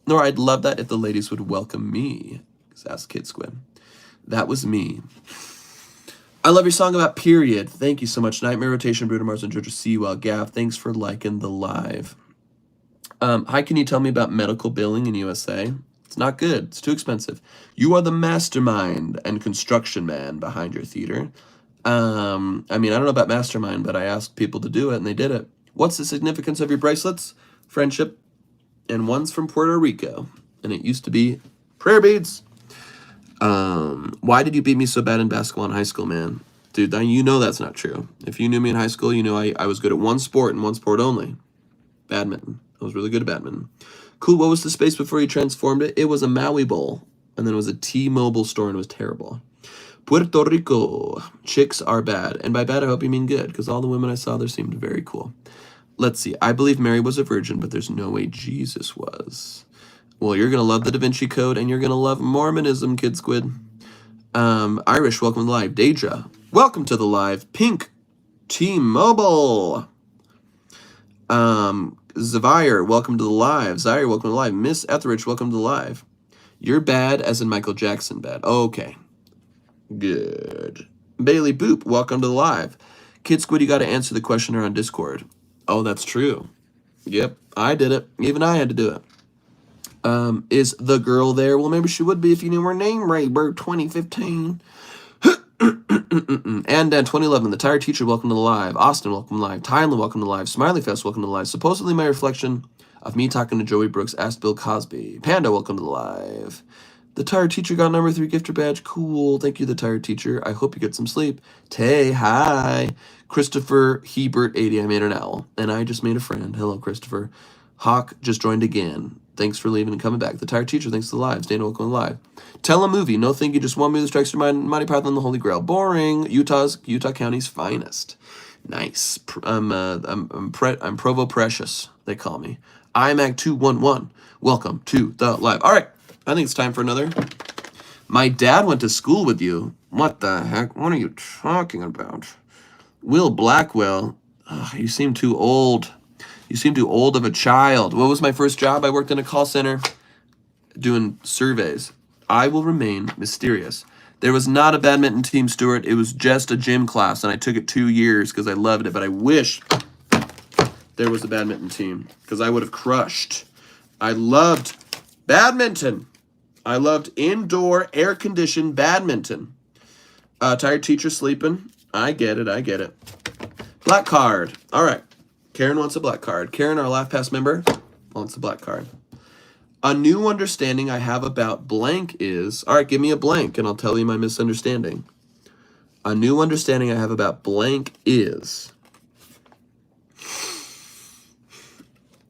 Nor I'd love that if the ladies would welcome me. Asked Kid Squid. That was me. I love your song about period. Thank you so much. Nightmare Rotation, Bruno Mars, and Georgia Sewell. Gav, thanks for liking the live. Hi, can you tell me about medical billing in USA? It's not good. It's too expensive. You are the mastermind and construction man behind your theater. I mean, I don't know about mastermind, but I asked people to do it, and they did it. What's the significance of your bracelets? Friendship. And one's from Puerto Rico. And it used to be prayer beads. Why did you beat me so bad in basketball in high school, man? Dude, you know that's not true. If you knew me in high school, you know I was good at one sport and one sport only. Badminton. I was really good at badminton. Cool, what was the space before you transformed it? It was a Maui Bowl. And then it was a T-Mobile store and it was terrible. Puerto Rico. Chicks are bad. And by bad, I hope you mean good, because all the women I saw there seemed very cool. Let's see. I believe Mary was a virgin, but there's no way Jesus was. Well, you're going to love the Da Vinci Code, and you're going to love Mormonism, Kid Squid. Irish, welcome to the live. Deja, welcome to the live. Pink, T-Mobile. Zavire, welcome to the live. Zaire, welcome to the live. Miss Etheridge, welcome to the live. You're bad as in Michael Jackson bad. Okay. Good. Bailey Boop, welcome to the live. Kid Squid, you got to answer the questioner on Discord. Oh, that's true. Yep, I did it. Even I had to do it. Is the girl there? Well, maybe she would be if you knew her name right, Bird 2015. And 2011, the Tired Teacher, welcome to the live. Austin, welcome to the live. Tyler, welcome to the live. Smiley Fest, welcome to the live. Supposedly my reflection of me talking to Joey Brooks asked Bill Cosby. Panda, welcome to the live. The Tired Teacher got number 3 gifter badge. Cool. Thank you, the Tired Teacher. I hope you get some sleep. Tay, hi. Christopher Hebert 80. I made an owl. And I just made a friend. Hello, Christopher. Hawk just joined again. Thanks for leaving and coming back. The Tired Teacher, thanks to the lives. Dana, welcome to the live. Tell a movie. No thank you. Just one movie that strikes your mind. Monty Python and the Holy Grail. Boring. Utah County's finest. Nice. I'm Provo Precious, they call me. iMac 211. Welcome to the live. All right. I think it's time for another. My dad went to school with you. What the heck? What are you talking about? Will Blackwell. You seem too old. You seem too old of a child. What was my first job? I worked in a call center doing surveys. I will remain mysterious. There was not a badminton team, Stuart. It was just a gym class, and I took it 2 years because I loved it. But I wish there was a badminton team because I would have crushed. I loved badminton. I loved indoor air-conditioned badminton. Tired teacher sleeping. I get it. Black card. All right. Karen wants a black card. Karen, our Laugh Pass member, wants a black card. A new understanding I have about blank is... All right, give me a blank, and I'll tell you my misunderstanding. A new understanding I have about blank is...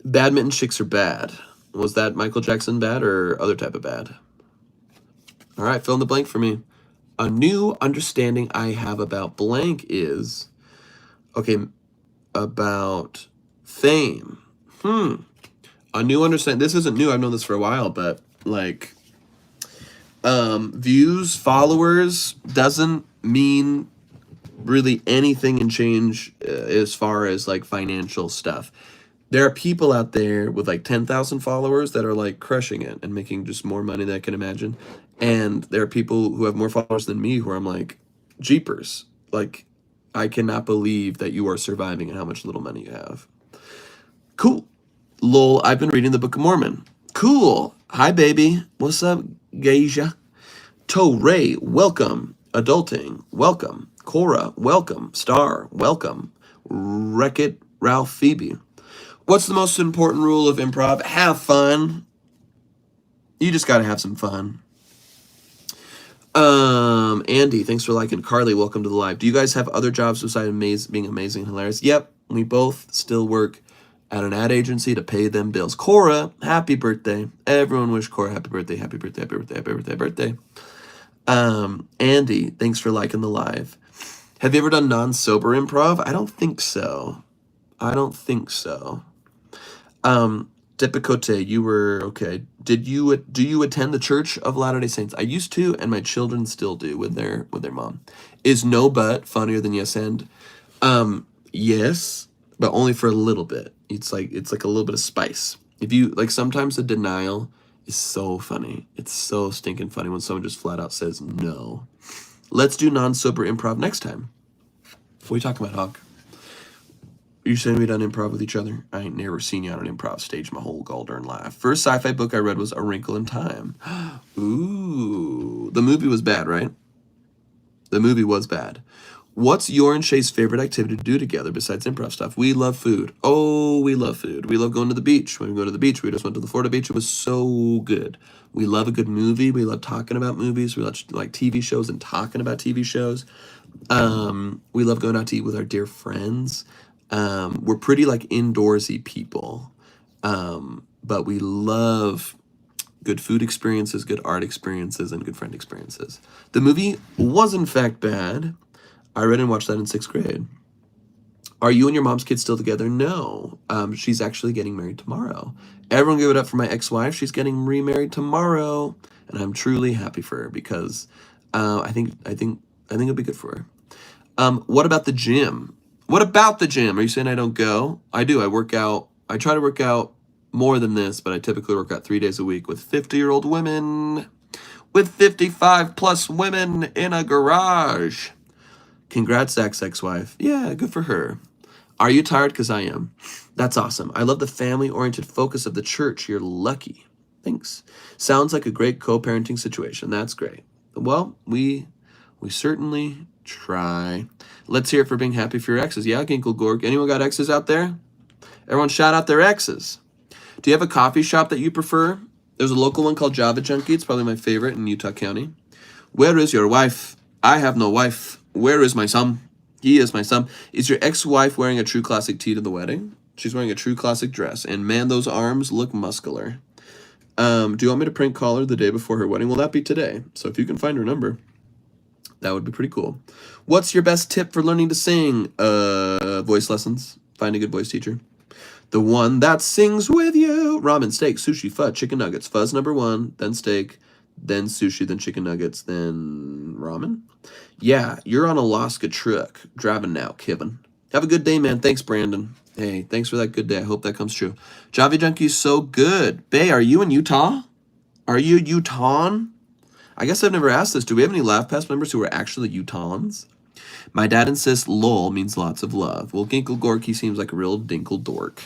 Badminton chicks are bad. Was that Michael Jackson bad or other type of bad? All right, fill in the blank for me. A new understanding I have about blank is... Okay, about fame. A new understanding. This isn't new. I've known this for a while, but like views, followers doesn't mean really anything in change as far as like financial stuff. There are people out there with like 10,000 followers that are like crushing it and making just more money than I can imagine. And there are people who have more followers than me who I'm like, jeepers. Like, I cannot believe that you are surviving and how much little money you have. Cool. Lol, I've been reading the Book of Mormon. Cool. Hi, baby. What's up, Geisha? To Ray, welcome. Adulting, welcome. Cora, welcome. Star, welcome. Wreck-It, Ralph, Phoebe. What's the most important rule of improv? Have fun. You just gotta have some fun. Andy, thanks for liking. Carly, welcome to the live. Do you guys have other jobs besides being amazing and hilarious? Yep, we both still work at an ad agency to pay them bills. Cora, happy birthday. Everyone wish Cora happy birthday, happy birthday, happy birthday, happy birthday, birthday. Andy, thanks for liking the live. Have you ever done non-sober improv? I don't think so. Depicote, you were okay. Do you attend the Church of Latter-day Saints? I used to, and my children still do with their mom. Is no but funnier than yes and? Yes, but only for a little bit. It's like a little bit of spice. If you like, sometimes the denial is so funny. It's so stinking funny when someone just flat out says no. Let's do non-sober improv next time. What are you talking about, Hawk? You saying we done improv with each other? I ain't never seen you on an improv stage my whole golden life. First sci-fi book I read was A Wrinkle in Time. Ooh. The movie was bad, right? The movie was bad. What's your and Shay's favorite activity to do together besides improv stuff? We love food. Oh, we love food. We love going to the beach. When we go to the beach, we just went to the Florida beach. It was so good. We love a good movie. We love talking about movies. We like TV shows and talking about TV shows. We love going out to eat with our dear friends. We're pretty like indoorsy people. But we love good food experiences, good art experiences, and good friend experiences. The movie was in fact bad. I read and watched that in 6th grade. Are you and your mom's kids still together? No. She's actually getting married tomorrow. Everyone give it up for my ex-wife. She's getting remarried tomorrow, and I'm truly happy for her because I think it'll be good for her. What about the gym? What about the gym? Are you saying I don't go? I do. I work out. I try to work out more than this, but I typically work out 3 days a week with 50-year-old women, with 55 plus women in a garage. Congrats, Zach's ex-wife. Yeah, good for her. Are you tired? Because I am. That's awesome. I love the family-oriented focus of the church. You're lucky. Thanks. Sounds like a great co-parenting situation. That's great. Well, we certainly try. Let's hear it for being happy for your exes. Yeah, Ginkle Gorg. Anyone got exes out there? Everyone shout out their exes. Do you have a coffee shop that you prefer? There's a local one called Java Junkie. It's probably my favorite in Utah County. Where is your wife? I have no wife. Where is my son? He is my son. Is your ex-wife wearing a true classic tee to the wedding? She's wearing a true classic dress. And man, those arms look muscular. Do you want me to prank call her the day before her wedding? Will that be today? So if you can find her number, that would be pretty cool. What's your best tip for learning to sing? Voice lessons. Find a good voice teacher. The one that sings with you. Ramen, steak, sushi, pho, chicken nuggets. Pho's number 1, then steak, then sushi, then chicken nuggets, then ramen. Yeah, you're on Alaska truck. Driving now, Kevin. Have a good day, man. Thanks, Brandon. Hey, thanks for that good day. I hope that comes true. Javi Junkie's so good. Bay, are you in Utah? Are you Utahn? I guess I've never asked this. Do we have any Laugh Pass members who are actually Utahns? My dad insists lol means lots of love. Well, Ginkle Gorky seems like a real dinkle dork.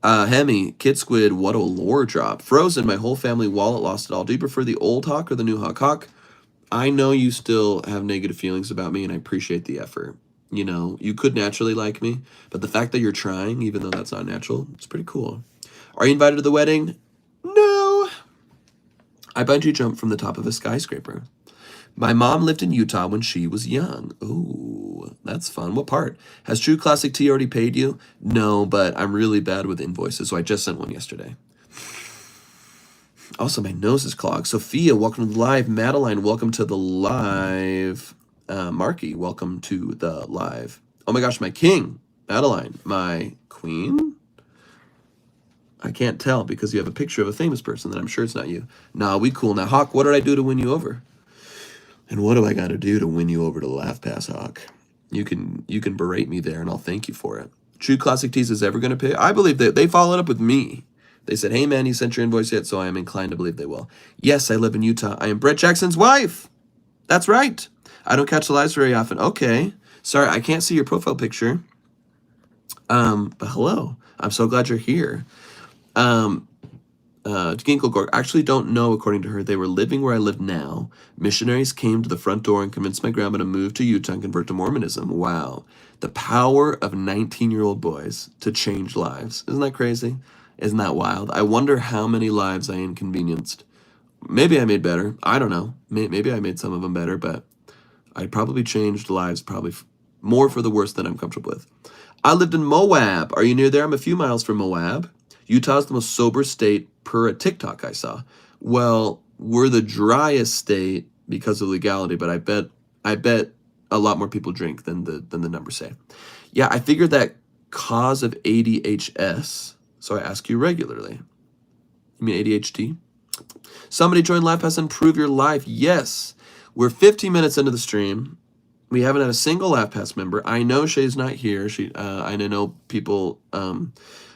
Hemi, Kid Squid, what a lore drop. Frozen, my whole family wallet lost it all. Do you prefer the old Hawk or the new Hawk? Hawk, I know you still have negative feelings about me, and I appreciate the effort. You know, you could naturally like me, but the fact that you're trying, even though that's not natural, it's pretty cool. Are you invited to the wedding? No. I bungee jumped from the top of a skyscraper. My mom lived in Utah when she was young. Ooh, that's fun. What part? Has True Classic Tea already paid you? No, but I'm really bad with invoices, so I just sent one yesterday. Also, my nose is clogged. Sophia, welcome to the live. Madeline, welcome to the live. Marky, welcome to the live. Oh my gosh, my king. Madeline, my queen? I can't tell because you have a picture of a famous person that I'm sure it's not you. Nah, we cool. Now, Hawk, what did I do to win you over? And what do I got to do to win you over to Laugh Pass, Hawk? You can berate me there, and I'll thank you for it. True Classic Teas is ever going to pay? I believe that they followed up with me. They said, hey, man, you sent your invoice yet? So I am inclined to believe they will. Yes, I live in Utah. I am Brett Jackson's wife. That's right. I don't catch the lives very often. Okay. Sorry, I can't see your profile picture. But hello. I'm so glad you're here. Ginklegorg, actually don't know, according to her. They were living where I live now. Missionaries came to the front door and convinced my grandma to move to Utah and convert to Mormonism. Wow. The power of 19-year-old boys to change lives. Isn't that crazy? Isn't that wild? I wonder how many lives I inconvenienced. Maybe I made better. I don't know. Maybe I made some of them better, but I probably changed lives probably more for the worse than I'm comfortable with. I lived in Moab. Are you near there? I'm a few miles from Moab. Utah's the most sober state per a TikTok I saw. Well, we're the driest state because of legality, but I bet a lot more people drink than the numbers say. Yeah, I figured that cause of ADHS, so I ask you regularly. You mean ADHD? Somebody join LivePass and improve your life. Yes. We're 15 minutes into the stream. We haven't had a single LivePass member. I know Shay's not here. I know people,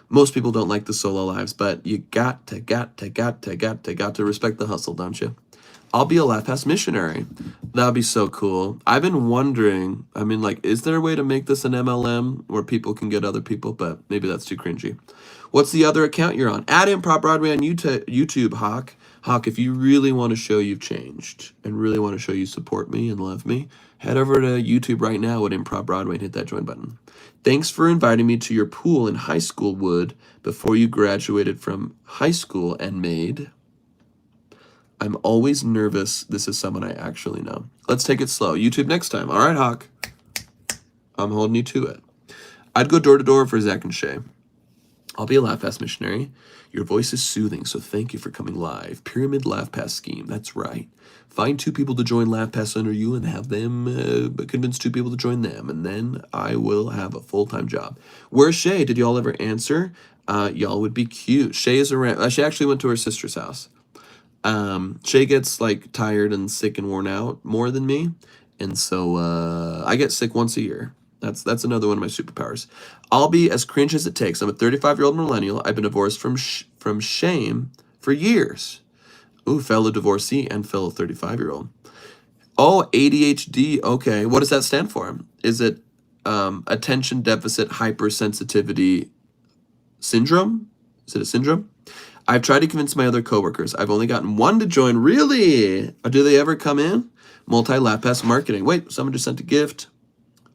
most people don't like the solo lives, but you got to respect the hustle, don't you? I'll be a LivePass missionary. That'd be so cool. I've been wondering, is there a way to make this an MLM where people can get other people? But maybe that's too cringy. What's the other account you're on? At Improv Broadway on YouTube, Hawk. Hawk, if you really want to show you've changed and really want to show you support me and love me, head over to YouTube right now at Improv Broadway and hit that join button. Thanks for inviting me to your pool in high school, Wood, before you graduated from high school and made. I'm always nervous. This is someone I actually know. Let's take it slow. YouTube next time. All right, Hawk. I'm holding you to it. I'd go door to door for Zach and Shay. I'll be a LivePass missionary. Your voice is soothing, so thank you for coming live. Pyramid LivePass scheme. That's right. Find 2 people to join LivePass under you and have them convince 2 people to join them, and then I will have a full-time job. Where's Shay? Did y'all ever answer? Y'all would be cute. Shay is around. She actually went to her sister's house. Shay gets tired and sick and worn out more than me, and so I get sick once a year. That's another one of my superpowers. I'll be as cringe as it takes. I'm a 35-year-old millennial. I've been divorced from shame for years. Ooh, fellow divorcee and fellow 35-year-old. Oh, ADHD. Okay, what does that stand for? Is it attention deficit hypersensitivity syndrome? Is it a syndrome? I've tried to convince my other coworkers. I've only gotten 1 to join. Really? Do they ever come in? Multi-LivePass marketing. Wait, someone just sent a gift.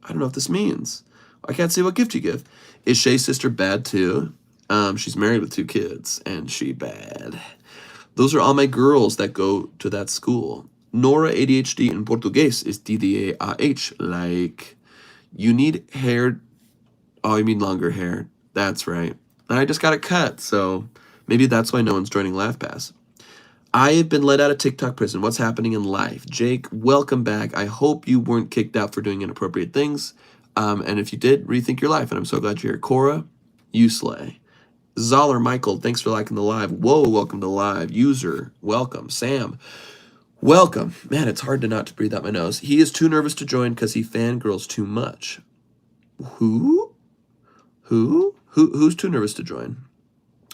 I don't know what this means. I can't see what gift you give. Is Shay's sister bad too? She's married with 2 kids, and she bad. Those are all my girls that go to that school. Nora ADHD in Portuguese is TDAH. Like, you need hair. Oh, you mean longer hair. That's right. And I just got it cut, so maybe that's why no one's joining LivePass. I have been let out of TikTok prison. What's happening in life? Jake, welcome back. I hope you weren't kicked out for doing inappropriate things. And if you did, rethink your life. And I'm so glad you're here. Cora, you slay. Zoller Michael, thanks for liking the live. Whoa, welcome to live. User, welcome. Sam, welcome. Man, it's hard to not to breathe out my nose. He is too nervous to join because he fangirls too much. Who? Who's too nervous to join?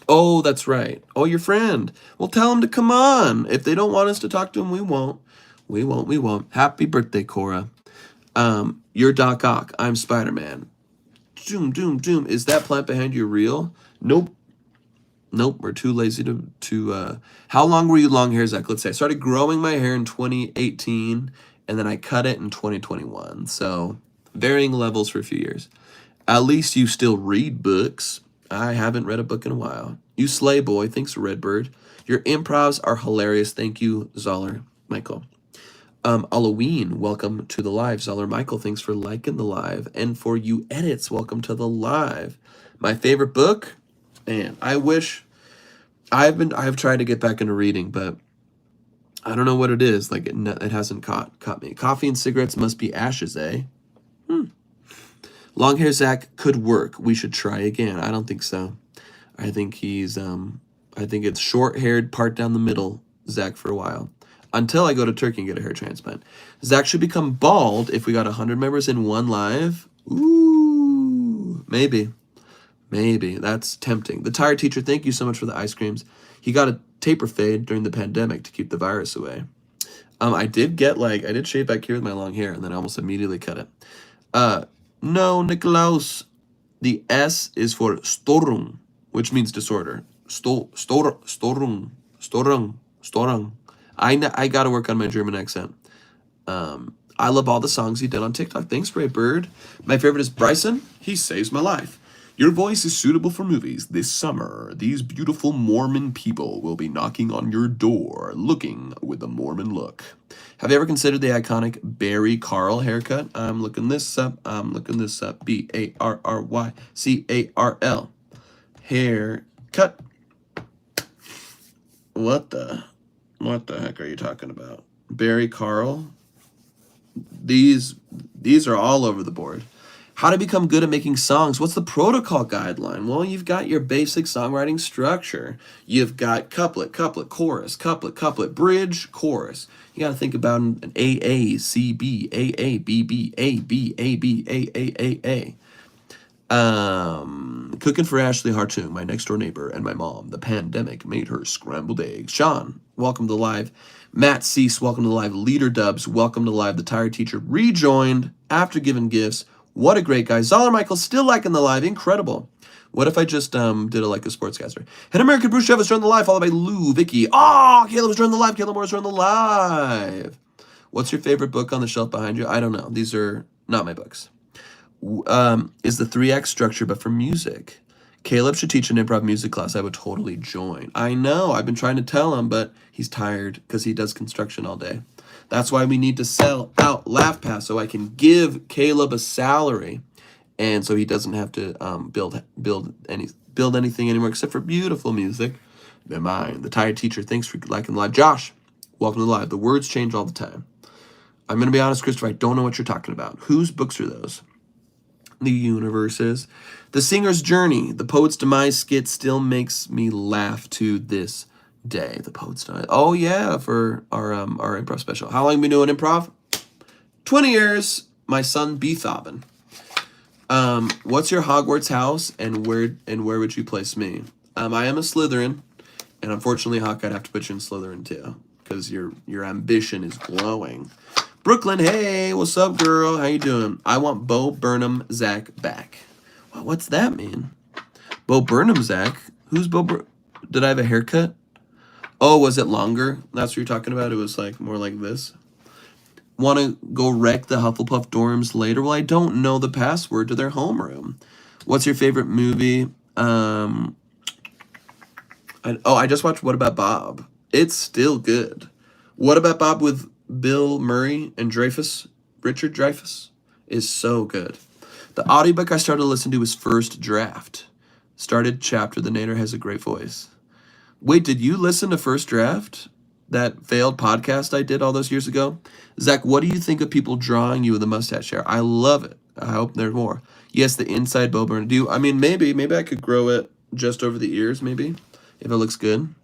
Oh, that's right. Oh, your friend. Well, tell him to come on. If they don't want us to talk to him, we won't. We won't. Happy birthday, Cora. You're Doc Ock. I'm Spider-Man. Doom. Is that plant behind you real? Nope. We're too lazy to how long were you long hair, Zach? Let's say I started growing my hair in 2018, and then I cut it in 2021. So varying levels for a few years. At least you still read books. I haven't read a book in a while. You slay, boy. Thanks, Redbird. Your improvs are hilarious. Thank you, Zoller Michael. Halloween, welcome to the live. Zoller Michael, thanks for liking the live. And for you edits, welcome to the live. My favorite book, and I've tried to get back into reading, but I don't know what it is. It hasn't caught me. Coffee and cigarettes must be ashes, eh? Long hair Zach could work. We should try again. I don't think so. I think I think it's short-haired, part down the middle, Zach, for a while. Until I go to Turkey and get a hair transplant. Zach should become bald if we got 100 members in one live. Ooh, maybe. That's tempting. The tire teacher, thank you so much for the ice creams. He got a taper fade during the pandemic to keep the virus away. I did shave back here with my long hair, and then I almost immediately cut it. No, Nikolaus. The S is for storm, which means disorder. Storung. I got to work on my German accent. I love all the songs he did on TikTok. Thanks, Ray Bird. My favorite is Bryson. He saves my life. Your voice is suitable for movies. This summer, these beautiful Mormon people will be knocking on your door, looking with a Mormon look. Have you ever considered the iconic Barry Carl haircut? I'm looking this up. Barrycarl. Haircut. What the heck are you talking about? Barry Carl? These are all over the board. How to become good at making songs. What's the protocol guideline? Well, you've got your basic songwriting structure. You've got couplet, chorus, couplet, bridge, chorus. You got to think about an A, A, C, B, A, A, B, B, A, B, A, B, A, A, A, A. Cooking for Ashley Hartung, my next door neighbor, and my mom. The pandemic made her scrambled eggs. Sean, welcome to the live. Matt Cease, welcome to the live. Leader Dubs, welcome to the live. The Tired Teacher rejoined after giving gifts. What a great guy. Zoller Michael still liking the live. Incredible. What if I just did it like a sportscaster? And American Bruce Chef was joined the live, followed by Lou, Vicky. Oh, Caleb was joined the live. Caleb Moore's joined the live. What's your favorite book on the shelf behind you? I don't know. These are not my books. Is the 3x structure, but for music. Caleb should teach an improv music class. I would totally join. I know. I've been trying to tell him, but he's tired because he does construction all day. That's why we need to sell out LaughPass so I can give Caleb a salary, and so he doesn't have to build anything anymore except for beautiful music. They're mine. The Tired Teacher. Thanks for liking the live. Josh, welcome to the live. The words change all the time. I'm gonna be honest, Christopher. I don't know what you're talking about. Whose books are those? The universes. The Singer's Journey. The Poet's Demise skit still makes me laugh to this day. The Poet's Demise. Oh yeah, for our improv special. How long have we been doing improv? 20 years. My son Beethoven. What's your Hogwarts house and where would you place me? I am a Slytherin, and unfortunately, Hawk, I'd have to put you in Slytherin too, because your ambition is glowing. Brooklyn, hey, what's up, girl? How you doing? I want Bo Burnham Zach back. Well, what's that mean? Bo Burnham Zach? Who's Bo Did I have a haircut? Oh, was it longer? That's what you're talking about? It was like more like this. Want to go wreck the Hufflepuff dorms later? Well, I don't know the password to their homeroom. What's your favorite movie? I just watched What About Bob? It's still good. What About Bob with Bill Murray and Richard Dreyfuss is so good. The audiobook I started to listen to was First Draft. Started chapter, the narrator has a great voice. Wait, did you listen to First Draft? That failed podcast I did all those years ago? Zach, what do you think of people drawing you with a mustache hair? I love it. I hope there's more. Yes, the inside Bo Burnham. Maybe I could grow it just over the ears, maybe, if it looks good.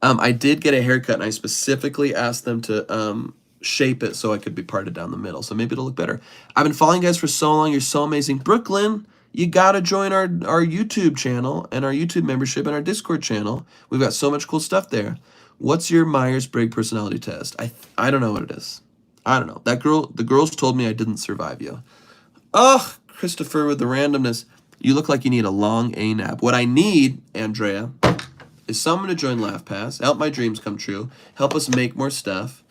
I did get a haircut, and I specifically asked them to shape it so I could be parted down the middle. So maybe it'll look better. I've been following you guys for so long. You're so amazing. Brooklyn, you got to join our YouTube channel and our YouTube membership and our Discord channel. We've got so much cool stuff there. What's your Myers-Briggs personality test? I don't know what it is. I don't know. The girls told me I didn't survive you. Oh, Christopher with the randomness. You look like you need a long A nap. What I need, Andrea, is someone to join LaughPass, help my dreams come true, help us make more stuff.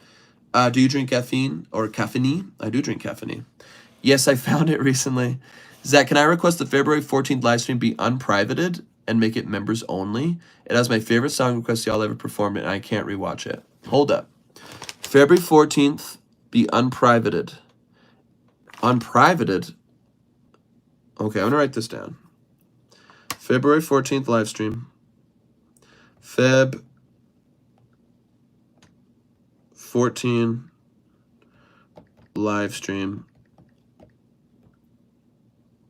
Do you drink caffeine or caffeine? I do drink caffeine. Yes, I found it recently. Zach, can I request the February 14th live stream be unprivated and make it members only? It has my favorite song request y'all ever performed, and I can't rewatch it. Hold up. February 14th be unprivated. Unprivated? Okay, I'm going to write this down. February 14th live stream. Feb 14 live stream.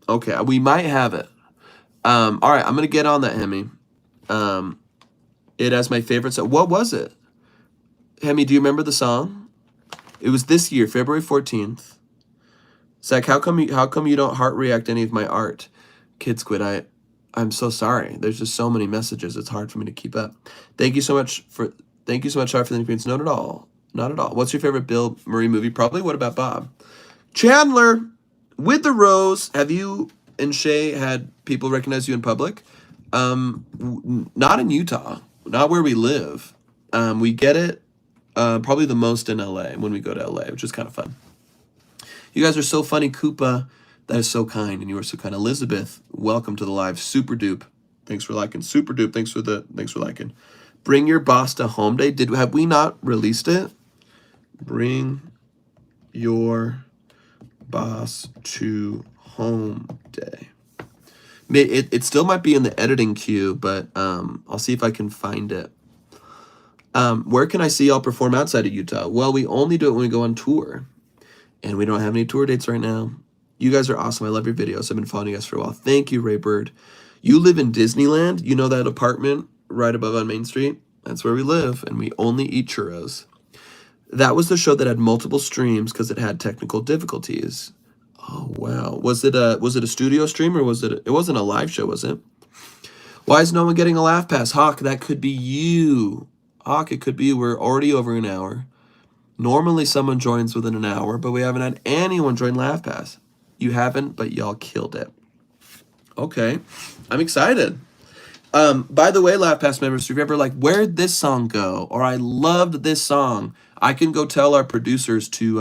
Okay, we might have it. All right, I'm gonna get on that, Hemi. It has my favorite song. What was it? Hemi, do you remember the song? It was this year, February 14th. Zach, how come you don't heart react any of my art? Kid Squid, I'm so sorry. There's just so many messages. It's hard for me to keep up. Thank you so much. Sorry for the inconvenience. Not at all. Not at all. What's your favorite Bill Murray movie? Probably What About Bob? Chandler, with the rose, have you and Shay had people recognize you in public? Not in Utah, not where we live. We get it probably the most in LA when we go to LA, which is kind of fun. You guys are so funny, Koopa. That is so kind, and you are so kind. Elizabeth, welcome to the live. Super Dupe, thanks for liking. Super Dupe, thanks for liking. Bring Your Boss to Home Day. Have we not released it? Bring Your Boss to Home Day. It still might be in the editing queue, but I'll see if I can find it. Where can I see y'all perform outside of Utah? Well, we only do it when we go on tour, and we don't have any tour dates right now. You guys are awesome. I love your videos. I've been following you guys for a while. Thank you, Ray Bird. You live in Disneyland. You know that apartment right above on Main Street? That's where we live, and we only eat churros. That was the show that had multiple streams because it had technical difficulties. Oh wow! Was it a studio stream or was it? It wasn't a live show, was it? Why is no one getting a laugh pass? Hawk, that could be you. Hawk, it could be you. We're already over an hour. Normally someone joins within an hour, but we haven't had anyone join laugh pass. You haven't, but y'all killed it. Okay, I'm excited. By the way, Laugh Pass members, if you're ever like, where'd this song go? Or I loved this song, I can go tell our producers to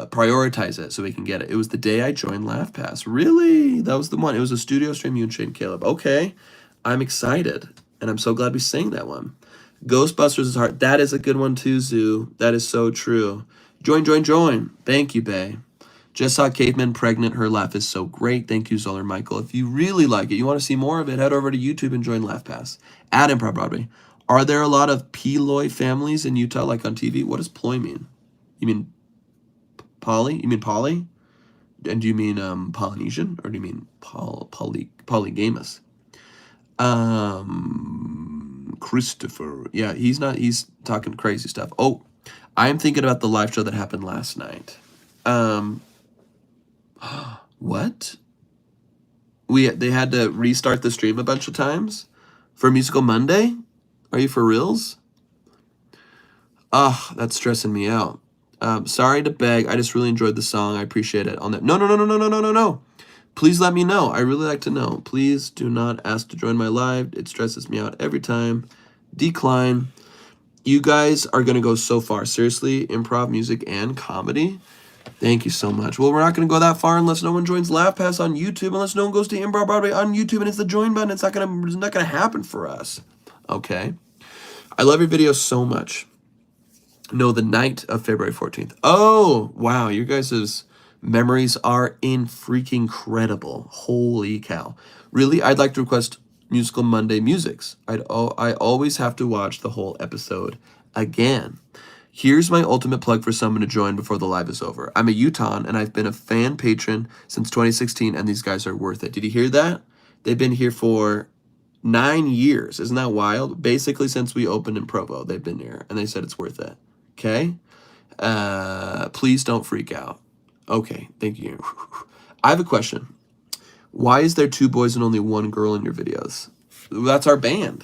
prioritize it so we can get it. It was the day I joined Laugh Pass. Really? That was the one. It was a studio stream, you and Shane Caleb. Okay, I'm excited, and I'm so glad we sang that one. Ghostbusters is hard. That is a good one too, Zoo. That is so true. Join. Thank you, Bay. Just saw Caveman pregnant. Her laugh is so great. Thank you, Zoller Michael. If you really like it, you want to see more of it, head over to YouTube and join Laugh Pass at Improv Broadway. Are there a lot of Ploy families in Utah, like on TV? What does ploy mean? You mean poly? You mean poly? And do you mean Polynesian, or do you mean polygamous? Christopher. Yeah, he's talking crazy stuff. Oh, I'm thinking about the live show that happened last night. What? They had to restart the stream a bunch of times for Musical Monday? Are you for reals? That's stressing me out. Sorry to beg. I just really enjoyed the song. I appreciate it. On that. No. Please let me know. I really like to know. Please do not ask to join my live. It stresses me out every time. Decline. You guys are going to go so far. Seriously, improv, music, and comedy. Thank you so much. Well, we're not going to go that far unless no one joins Laugh Pass on YouTube, unless no one goes to Improv Broadway on YouTube and hits the join button. It's not gonna happen for us. Okay. I love your videos so much. No, the night of February 14th. Oh, wow. You guys' memories are freaking incredible. Holy cow. Really, I'd like to request Musical Monday musics. I always have to watch the whole episode again. Here's my ultimate plug for someone to join before the live is over. I'm a Utahn, and I've been a fan patron since 2016, and these guys are worth it. Did you hear that? They've been here for 9 years. Isn't that wild? Basically, since we opened in Provo, they've been here, and they said it's worth it. Okay? Please don't freak out. Okay, thank you. I have a question. Why is there 2 boys and only 1 girl in your videos? That's our band.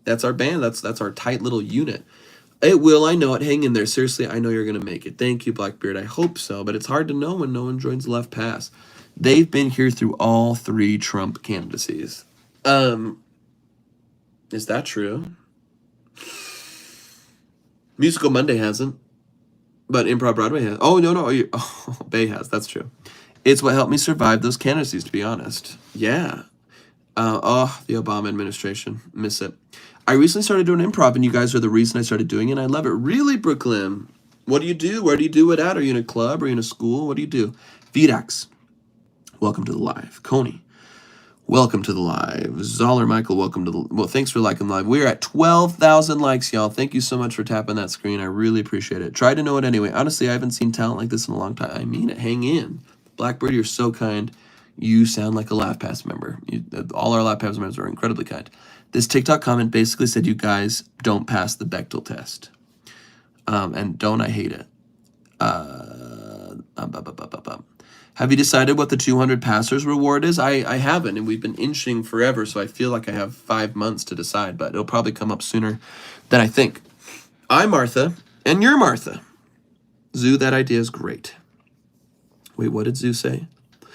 That's our band. That's our tight little unit. It will, I know it. Hang in there. Seriously, I know you're going to make it. Thank you, Blackbeard. I hope so, but it's hard to know when no one joins Left Pass. They've been here through all 3 Trump candidacies. Is that true? Musical Monday hasn't, but Improv Broadway has. Oh, no. Bay has. That's true. It's what helped me survive those candidacies, to be honest. Yeah. The Obama administration. Miss it. I recently started doing improv, and you guys are the reason I started doing it, and I love it. Really, Brooklyn? What do you do? Where do you do it at? Are you in a club? Are you in a school? What do you do? Vidax, welcome to the live. Coney, welcome to the live. Zoller Michael, welcome to the... Well, thanks for liking live. We're at 12,000 likes, y'all. Thank you so much for tapping that screen. I really appreciate it. Try to know it anyway. Honestly, I haven't seen talent like this in a long time. I mean it. Hang in. Blackbird, you're so kind. You sound like a Laugh Pass member. All our Laugh Pass members are incredibly kind. This TikTok comment basically said you guys don't pass the Bechdel test. And don't I hate it. Have you decided what the 200 passers reward is? I haven't, and we've been inching forever, so I feel like I have 5 months to decide, but it'll probably come up sooner than I think. I'm Martha, and you're Martha. Zoo, that idea is great. Wait, what did Zoo say?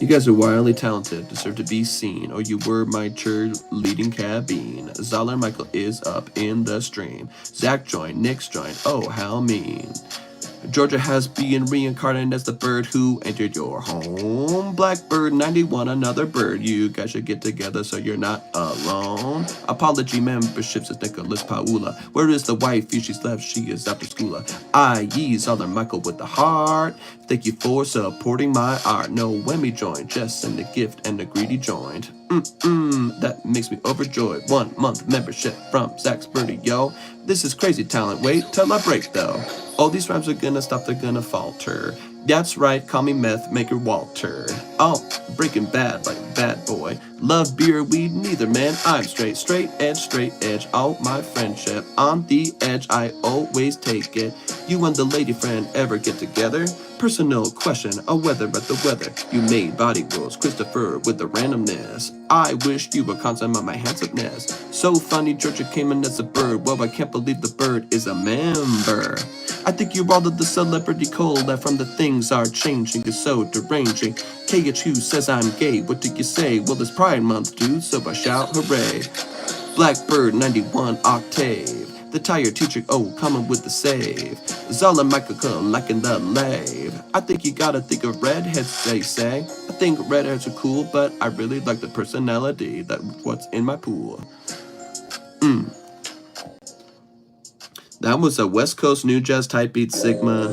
You guys are wildly talented, deserve to be seen. Oh, you were my cheerleading cabine. Zoller Michael is up in the stream. Zach joined, Nick's joined. Oh, how mean. Georgia has been reincarnated as the bird who entered your home. Blackbird 91, another bird. You guys should get together so you're not alone. Apology membership says Nicholas Paula. Where is the wifey? She's left. She is after school. I.E. Southern Michael with the heart. Thank you for supporting my art. No whammy joint, just send a gift and a greedy joint. That makes me overjoyed. 1 month membership from Zach's Birdie, yo. This is crazy talent. Wait till I break though. All these rhymes are gonna stop, they're gonna falter. That's right, call me Meth Maker Walter. Oh, Breaking Bad like a bad boy. Love beer, weed, neither man. I'm straight edge. All my friendship on the edge, I always take it. You and the lady friend ever get together? Personal question, a weather at the weather. You made body rules, Christopher with the randomness. I wish you were constant on my handsomeness. So funny, Georgia came in as a bird. Well, I can't believe the bird is a member. I think you're all of the celebrity cola from the things are changing is so deranging. KHU says I'm gay, what do you say? Well, it's Pride Month, dude, so I shout hooray. Blackbird 91 octave. The tired teacher, oh, coming with the save. Zola Michael liking the lave. I think you gotta think of redheads, they say. I think redheads are cool, but I really like the personality that what's in my pool. That was a West Coast New Jazz type beat, Sigma.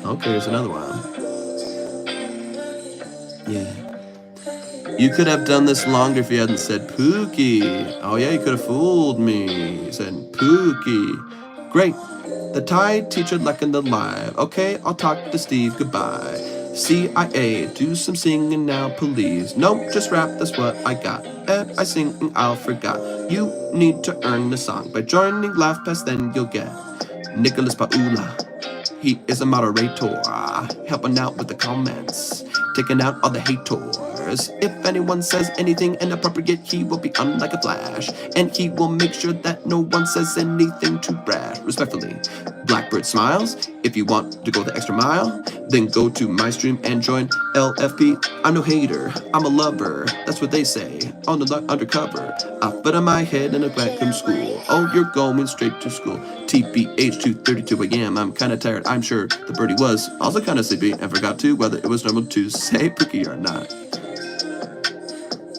Okay, here's another one. Yeah. You could have done this longer if you hadn't said Pookie. Oh yeah, you could have fooled me. You said Pookie. Great. The Thai teacher in the live. Okay, I'll talk to Steve. Goodbye. CIA, do some singing now, please. Nope, just rap, that's what I got. I sing and I'll forgot. You need to earn the song by joining Laugh Pass, then you'll get Nicholas Paula. He is a moderator, helping out with the comments, taking out all the haters. If anyone says anything inappropriate, he will be on like a flash, and he will make sure that no one says anything too brash. Respectfully, Blackbird smiles. If you want to go the extra mile, then go to my stream and join LFP. I'm no hater, I'm a lover. That's what they say on the undercover. I put on my head in a vacuum school. Oh, you're going straight to school. TBH 2:32 a.m. I'm kinda tired. I'm sure the birdie was also kinda sleepy and forgot to whether it was normal to say Pookie or not.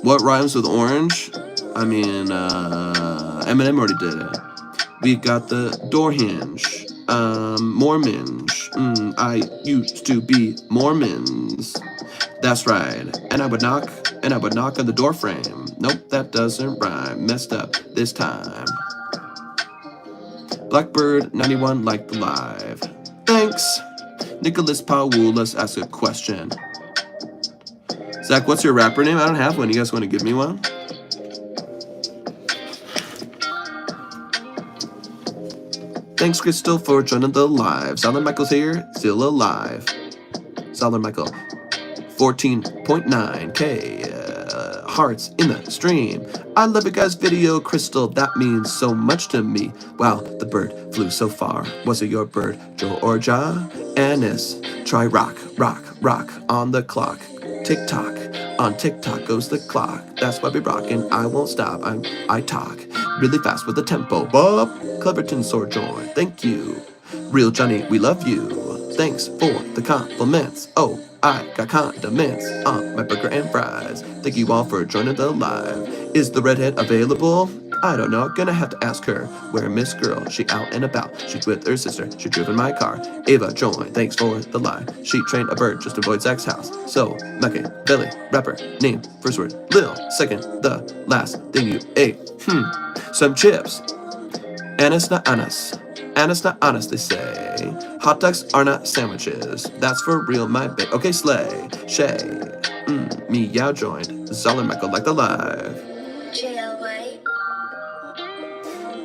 What rhymes with orange? I mean, Eminem already did it. We got the door hinge. Mormons. I used to be Mormons. That's right. And I would knock on the door frame. Nope, that doesn't rhyme. Messed up this time. Blackbird 91 liked the live. Thanks. Nicholas Paulus asked a question. Zach, what's your rapper name? I don't have one. You guys want to give me one? Thanks, Crystal, for joining the live. Zoller Michael's here, still alive. Zoller Michael, 14.9K hearts in the stream. I love you guys' video, Crystal. That means so much to me. Wow, the bird flew so far. Was it your bird, Georgia? Annis, try rock on the clock. Tick-tock, on TikTok goes the clock. That's why we rockin', I won't stop. I talk really fast with the tempo. Bob, Cleverton sword join. Thank you. Real Johnny, we love you. Thanks for the compliments. Oh, I got condiments on my burger and fries. Thank you all for joining the live. Is the redhead available? I don't know, gonna have to ask her. Where Miss Girl? She out and about. She's with her sister. She driven my car. Ava joined. Thanks for the live. She trained a bird just to avoid Zach's house. So, Mackie, Billy, rapper, name, first word, Lil, second, the last thing you ate. Some chips. Annis not honest. Annis not honest, they say. Hot dogs are not sandwiches. That's for real, my babe. Okay, slay. Shay. Meow joined. Zoller Michael like the live.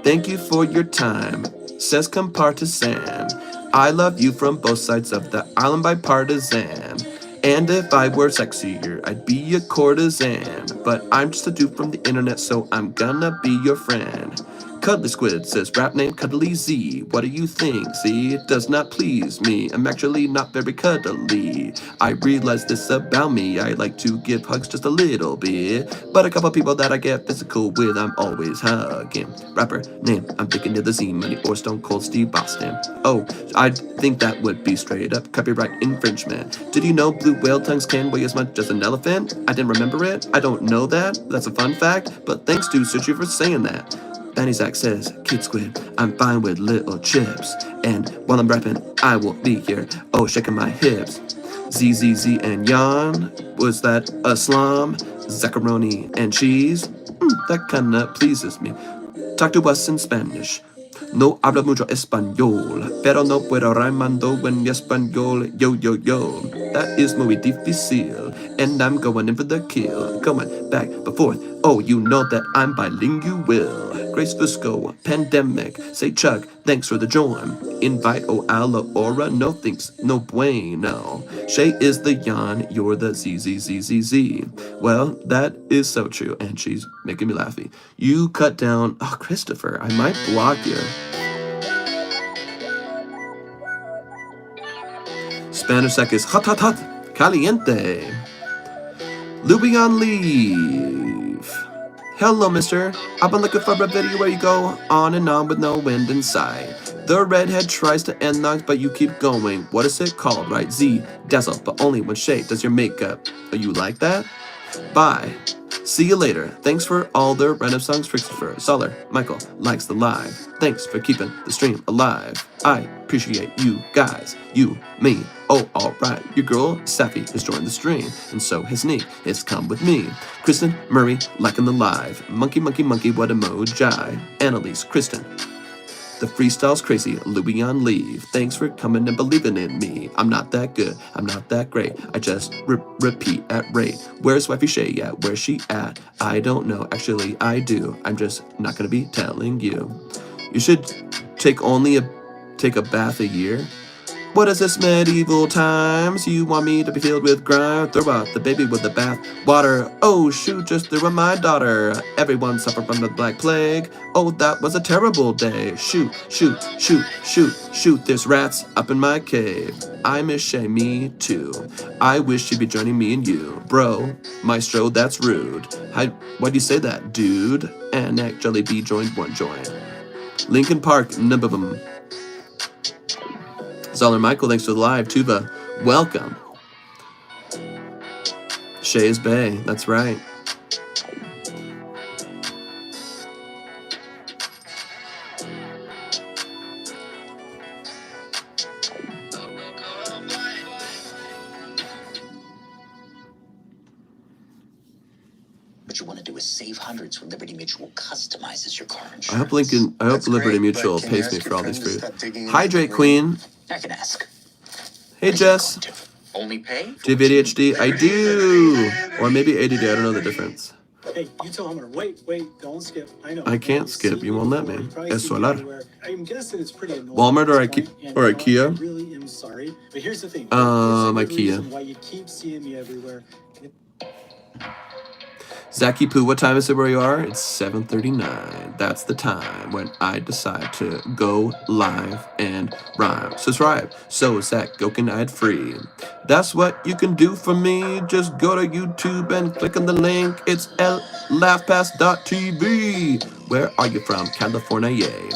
Thank you for your time, says Compartisan. I love you from both sides of the island by partisan. And if I were sexier, I'd be a courtesan. But I'm just a dude from the internet, so I'm gonna be your friend. Cuddly Squid says rap name Cuddly Z. What do you think? See, it does not please me. I'm actually not very cuddly. I realize this about me. I like to give hugs just a little bit. But a couple people that I get physical with, I'm always hugging. Rapper name, I'm thinking of the Z Money or Stone Cold Steve Austin. Oh, I think that would be straight up copyright infringement. Did you know blue whale tongues can weigh as much as an elephant? I didn't remember it. I don't know that. That's a fun fact. But thanks to Sushi for saying that. Benny Zach says, Kid Squid, I'm fine with little chips. And while I'm rapping, I will be here. Oh, shaking my hips. ZZZ and Yan. Was that a slum? Zaccaroni and cheese? That kinda pleases me. Talk to us in Spanish. No hablo mucho español, pero no puedo rhymando en español. Yo, yo, yo. That is muy difícil, and I'm going in for the kill. Going back and forth. Oh, you know that I'm bilingual. Grace Fusco, pandemic. Say Chuck, thanks for the join. Invite oh ala aura, no thanks, no bueno. Shay is the Yan, you're the ZZZZZ. Well, that is so true, and she's making me laughy. You cut down, oh Christopher, I might block you. Spanish sec is hot hot hot, caliente. Louis on leave. Hello, mister. I've been looking for a video where you go on and on with no end in sight. The redhead tries to end knocks, but you keep going. What is it called, right? Z, dazzle, but only when Shay does your makeup. Oh, you like that? Bye. See you later. Thanks for all the random songs, Christopher. Solar, Michael likes the live. Thanks for keeping the stream alive. I appreciate you guys. You, me. Oh, alright. Your girl, Safi, has joined the stream. And so has Nick. It's come with me. Kristen, Murray, liking the live. Monkey, monkey, monkey, what emoji. Annalise, Kristen. The freestyle's crazy, Louis on leave. Thanks for coming and believing in me. I'm not that good, I'm not that great. I just repeat at rate. Where's Wifey Shay at? Where's she at? I don't know, actually I do. I'm just not gonna be telling you. You should take a bath a year. What is this medieval times? You want me to be filled with grime? Throw out the baby with the bath water. Oh shoot, just threw at my daughter. Everyone suffered from the Black Plague. Oh, that was a terrible day. Shoot, shoot, shoot, shoot, shoot. There's rats up in my cave. I miss Shay, me too. I wish she'd be joining me and you. Bro, maestro, that's rude. Why'd you say that, dude? And actually be joined one joint. Lincoln Park, nubbum. Zoller Michael, thanks for the live. Tuba, welcome. Shay's Bay, that's right. What you want to do is save hundreds when Liberty Mutual customizes your car insurance. I hope Liberty Mutual pays me for all these food. Hydrate Queen. I can ask. Hey Jess. Only pay? Do you have ADHD? I do. Or maybe ADD, I don't know the difference. Hey, you tell Hummer, wait, don't skip. I know. I can't skip, you won't let me. Es solar. I'm guessing it's pretty annoying. Walmart or IKEA? I really am sorry. But here's the thing. IKEA. Why you keep seeing me everywhere. Zaki Poo, what time is it where you are? It's 7:39. That's the time when I decide to go live and rhyme. Subscribe so Zach Gokin ad free. That's what you can do for me. Just go to YouTube and click on the link. It's laughpass.tv. Where are you from? California, yay.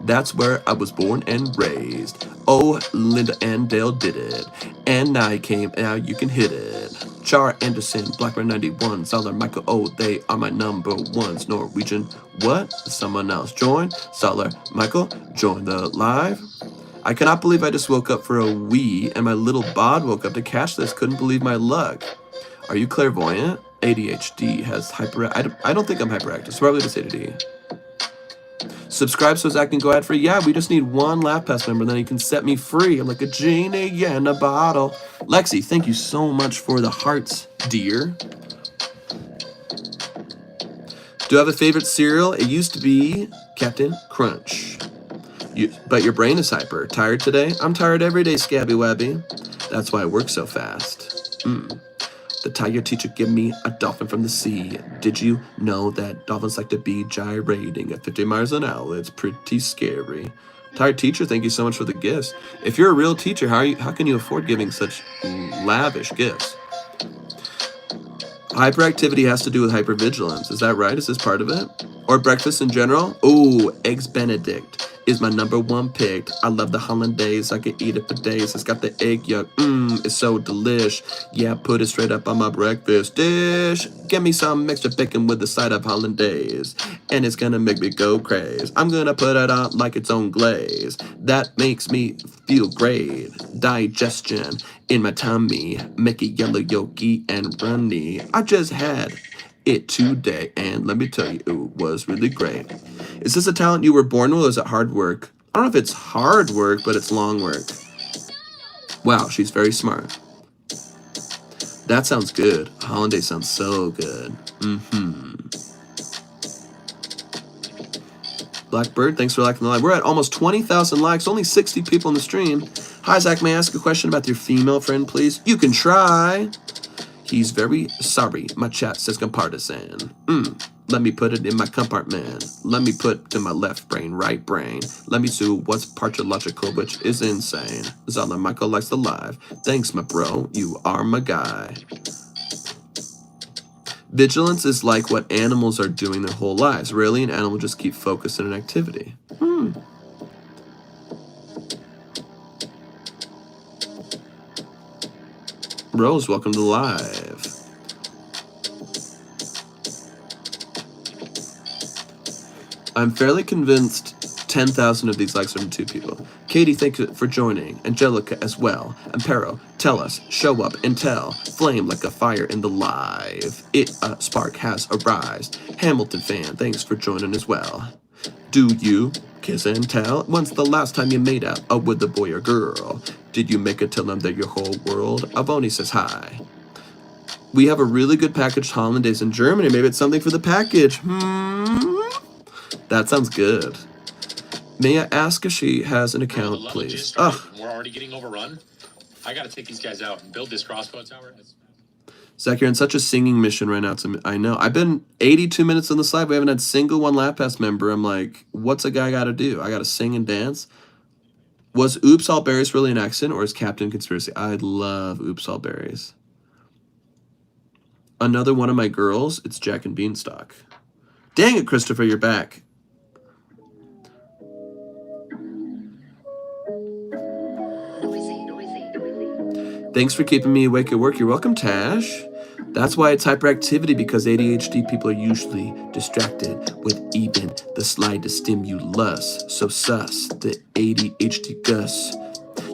That's where I was born and raised. Oh, Linda and Dale did it. And now you came, now you can hit it. Char Anderson, Blackburn 91, Zoller Michael, oh, they are my number ones. Norwegian, what? Someone else join? Zoller Michael, join the live. I cannot believe I just woke up for a wee and my little bod woke up to catch this. Couldn't believe my luck. Are you clairvoyant? ADHD has I don't think I'm hyperactive. So probably just ADD. Subscribe so Zach can go ad free. Yeah, we just need one LaughPass member, then he can set me free. I'm like a genie in a bottle. Lexi, thank you so much for the hearts, dear. Do you have a favorite cereal? It used to be Captain Crunch. But your brain is hyper. Tired today? I'm tired every day, Scabby Wabby. That's why I work so fast. The tiger teacher give me a dolphin from the sea. Did you know that dolphins like to be gyrating at 50 miles an hour? It's pretty scary. Tired teacher, thank you so much for the gifts. If you're a real teacher, how can you afford giving such lavish gifts? Hyperactivity has to do with hypervigilance. Is that right? Is this part of it? Or breakfast in general? Ooh, Eggs Benedict is my #1 pick. I love the hollandaise. I could eat it for days. It's got the egg yolk. It's so delish. Yeah, put it straight up on my breakfast dish. Give me some extra bacon with the side of hollandaise. And it's gonna make me go crazy. I'm gonna put it on like its own glaze. That makes me feel great. Digestion in my tummy. Make it yellow, yolky, and runny. I just had it today, and let me tell you, it was really great. Is this a talent you were born with, or is it hard work? I don't know if it's hard work, but it's long work. Wow, she's very smart. That sounds good. Hollandaise sounds so good. Blackbird, thanks for liking the live. We're at almost 20,000 likes, only 60 people in the stream. Hi, Zach, may I ask a question about your female friend, please? You can try. He's very sorry. My chat says compartisan. Let me put it in my compartment. Let me put to my left brain, right brain. Let me see what's partological, which is insane. Zala Michael likes the live. Thanks, my bro. You are my guy. Vigilance is like what animals are doing their whole lives. Rarely an animal just keep focused on an activity. Rose, welcome to live. I'm fairly convinced 10,000 of these likes are from 2 people. Katie, thank you for joining. Angelica as well. Ampero, tell us, show up and tell. Flame like a fire in the live. A spark has arised. Hamilton fan, thanks for joining as well. Do you kiss and tell? When's the last time you made out with a boy or girl? Did you make it tell them they're your whole world? Avoni says hi. We have a really good packaged hollandaise in Germany. Maybe it's something for the package. That sounds good. May I ask if she has an account, please? We're already getting overrun. I gotta take these guys out and build this crossbow tower. Zach, you're in such a singing mission right now. I know. I've been 82 minutes on the side. We haven't had single one Lap Pass member. I'm like, what's a guy got to do? I got to sing and dance. Was Oops All Berries really an accident, or is Captain Conspiracy? I love Oops All Berries. Another one of my girls. It's Jack and Beanstalk. Dang it, Christopher, you're back. Thanks for keeping me awake at work. You're welcome, Tash. That's why it's hyperactivity, because ADHD people are usually distracted with even the slightest stimulus. So sus, the ADHD Gus.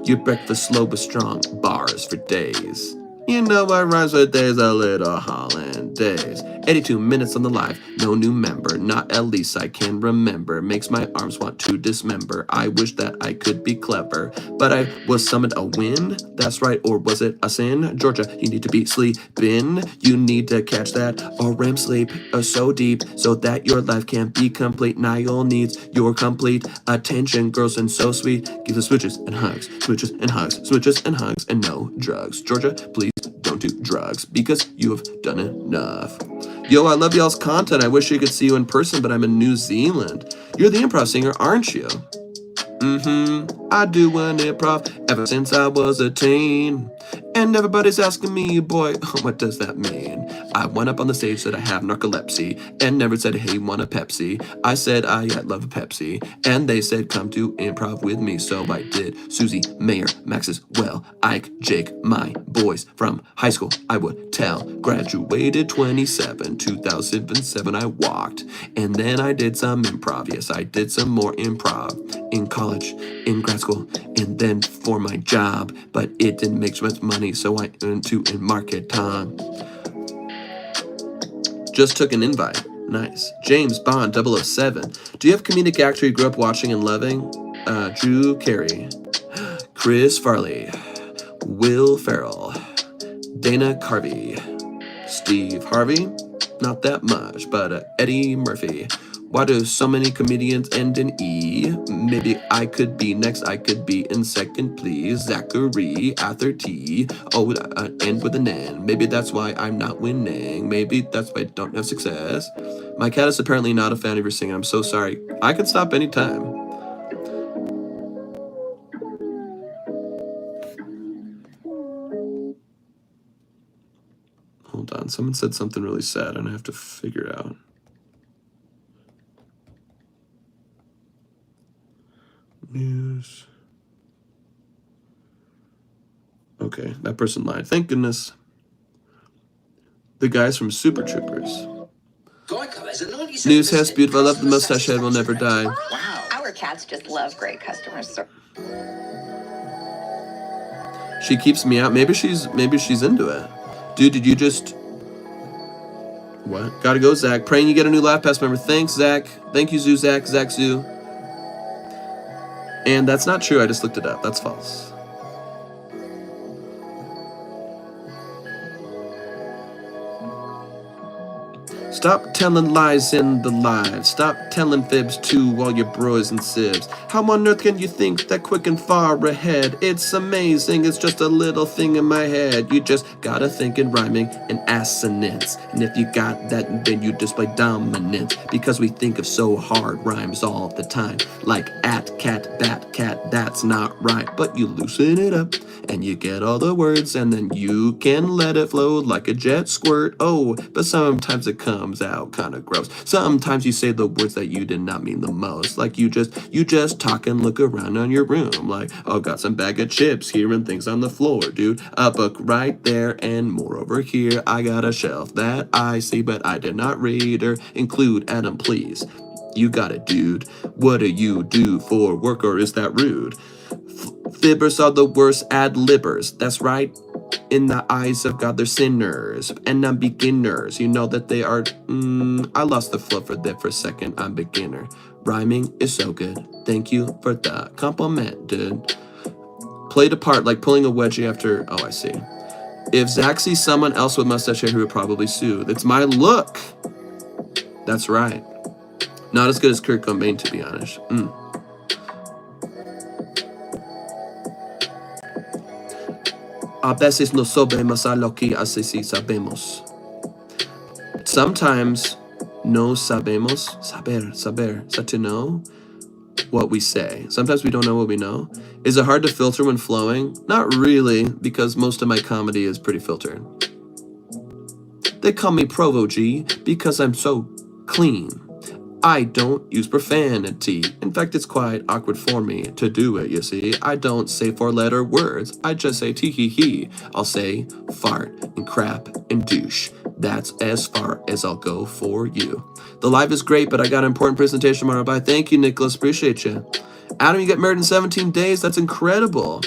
Your breakfast slow but strong, bars for days. You know what rhymes with days? A little hollandaise. 82 minutes on the live, no new member. Not at least I can remember. Makes my arms want to dismember. I wish that I could be clever, but I was summoned a win. That's right, or was it a sin? Georgia, you need to be sleeping. You need to catch that REM sleep so deep, so that your life can be complete. Niall needs your complete attention, girls, and so sweet. Give the switches and hugs, switches and hugs, switches and hugs, and no drugs. Georgia, please don't do drugs, because you have done enough. Yo, I love y'all's content. I wish I could see you in person, but I'm in New Zealand. You're the improv singer, aren't you? I do an improv ever since I was a teen. And everybody's asking me, boy, what does that mean? I went up on the stage, said I have narcolepsy, and never said, hey, want a Pepsi? I said, I love a Pepsi. And they said, come to improv with me. So I did. Susie, Mayor, Max's, well, Ike, Jake, my boys from high school, I would tell. Graduated 27, 2007, I walked. And then I did some improv. Yes, I did some more improv in college, in grad school, and then for my job. But it didn't make much money, so I went to in marketing. Just took an invite. Nice. James Bond 007. Do you have comedic actor you grew up watching and loving? Drew Carey, Chris Farley, Will Ferrell, Dana Carvey, Steve Harvey, not that much, but Eddie Murphy, Why do so many comedians end in E? Maybe I could be next, I could be in second, please. Zachary, after T. Oh, end with an N. Maybe that's why I'm not winning. Maybe that's why I don't have success. My cat is apparently not a fan of your singing. I'm so sorry. I could stop anytime. Hold on, someone said something really sad and I have to figure it out. News. Okay, that person lied. Thank goodness. The guys from Super Troopers. News has beautiful. I love the mustache head will never die. Wow. Our cats just love great customer service. She keeps me out. Maybe she's into it. Dude, did you just... What? Gotta go, Zach. Praying you get a new Laugh Pass member. Thanks, Zach. Thank you, Zoo Zach. Zach Zoo. And that's not true. I just looked it up. That's false. Stop telling lies in the live. Stop telling fibs to all your bros and sibs. How on earth can you think that quick and far ahead? It's amazing, it's just a little thing in my head. You just gotta think in rhyming and assonance. And if you got that, then you display dominance. Because we think of so hard rhymes all the time. Like at, cat, bat, cat, that's not right. But you loosen it up and you get all the words. And then you can let it flow like a jet squirt. Oh, but sometimes it comes out kind of gross. Sometimes you say the words that you did not mean the most. Like you just talk and look around on your room. Like, oh, got some bag of chips here and things on the floor, dude. A book right there and more over here. I got a shelf that I see, but I did not read or include. Adam, please. You got it, dude. What do you do for work, or is that rude? Fibbers are the worst ad-libbers. That's right. In the eyes of God, they're sinners and I'm beginners. You know that they are. I lost the flow for that for a second. I'm beginner. Rhyming is so good. Thank you for the compliment, dude. Played a part like pulling a wedgie after. Oh, I see. If Zach sees someone else with mustache hair, he would probably sue. It's my look. That's right. Not as good as Kurt Cobain, to be honest. A veces no sabemos a lo que hace si sabemos. Sometimes no sabemos, saber, to know what we say. Sometimes we don't know what we know. Is it hard to filter when flowing? Not really, because most of my comedy is pretty filtered. They call me Provo G because I'm so clean. I don't use profanity. In fact, it's quite awkward for me to do it, you see. I don't say four-letter words. I just say tee-hee-hee. I'll say fart and crap and douche. That's as far as I'll go for you. The live is great, but I got an important presentation tomorrow. Bye. Thank you, Nicholas. Appreciate you. Adam, you get married in 17 days? That's incredible.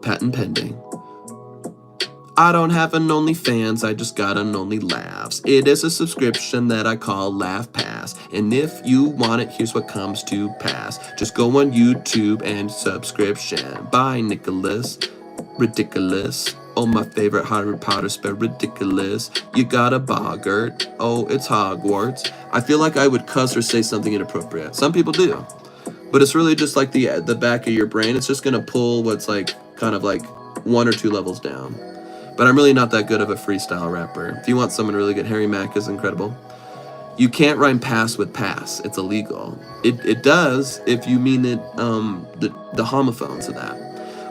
Patent pending. I don't have an OnlyFans, I just got an Only Laughs. It is a subscription that I call Laugh Pass. And if you want it, here's what comes to pass. Just go on YouTube and subscription. Bye, Nicholas. Ridiculous. Oh, my favorite Harry Potter spell, ridiculous. You got a boggart. Oh, it's Hogwarts. I feel like I would cuss or say something inappropriate. Some people do. But it's really just like the back of your brain. It's just gonna pull what's like kind of like 1 or 2 levels down. But I'm really not that good of a freestyle rapper. If you want someone really good, Harry Mack is incredible. You can't rhyme pass with pass. It's illegal. It does if you mean it, the homophones of that.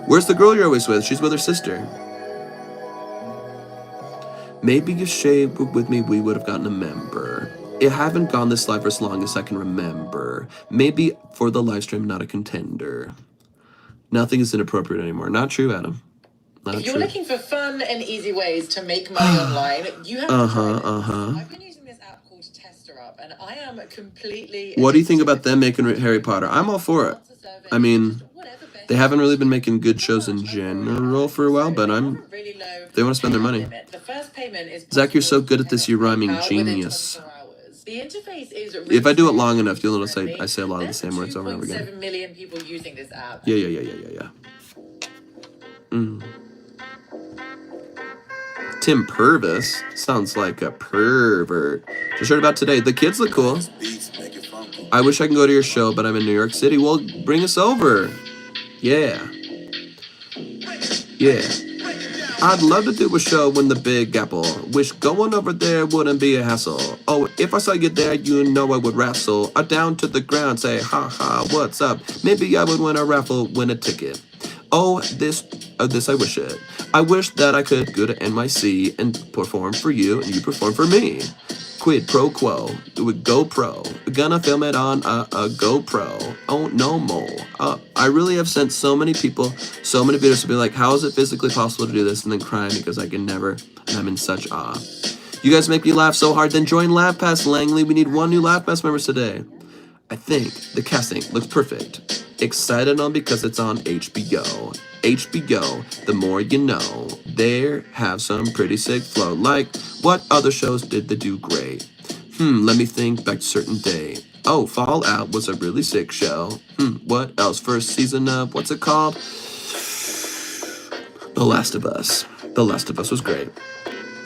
Where's the girl you're always with? She's with her sister. Maybe if Shay were with me, we would have gotten a member. I haven't gone this live for as long as I can remember. Maybe for the live stream, not a contender. Nothing is inappropriate anymore. Not true, Adam. If you're looking for fun and easy ways to make money online, you have to try this. I've been using this app called TesterUp, and I am completely... What do you think about them making Harry Potter? I'm all for it. I mean, they haven't really been making good shows in general for a while, but they want to spend their money. Zach, you're so good at this, you're rhyming genius. If I do it long enough, you'll notice I say a lot of the same words over and over again. 7 million people using this app. Yeah. Tim Purvis sounds like a pervert. Just heard about today. The kids look cool. I wish I can go to your show, but I'm in New York City. Well, bring us over. Yeah. Yeah. I'd love to do a show in the Big Apple. Wish going over there wouldn't be a hassle. Oh, if I saw you there, you know I would wrestle. Down to the ground, say, ha ha, what's up? Maybe I would win a raffle, win a ticket. Oh, this I wish it. I wish that I could go to NYC and perform for you, and you perform for me. Quid pro quo, do it GoPro. Gonna film it on a GoPro. Oh, no more. I really have sent so many people, so many videos to be like, how is it physically possible to do this? And then crying because I can never, and I'm in such awe. You guys make me laugh so hard, then join Laugh Pass Langley. We need 1 new Laugh Pass members today. I think the casting looks perfect. Excited on because it's on HBO. HBO, the more you know. They have some pretty sick flow. Like, what other shows did they do great? Let me think back to certain day. Oh, Fallout was a really sick show. What else? First season of, what's it called? The Last of Us. The Last of Us was great.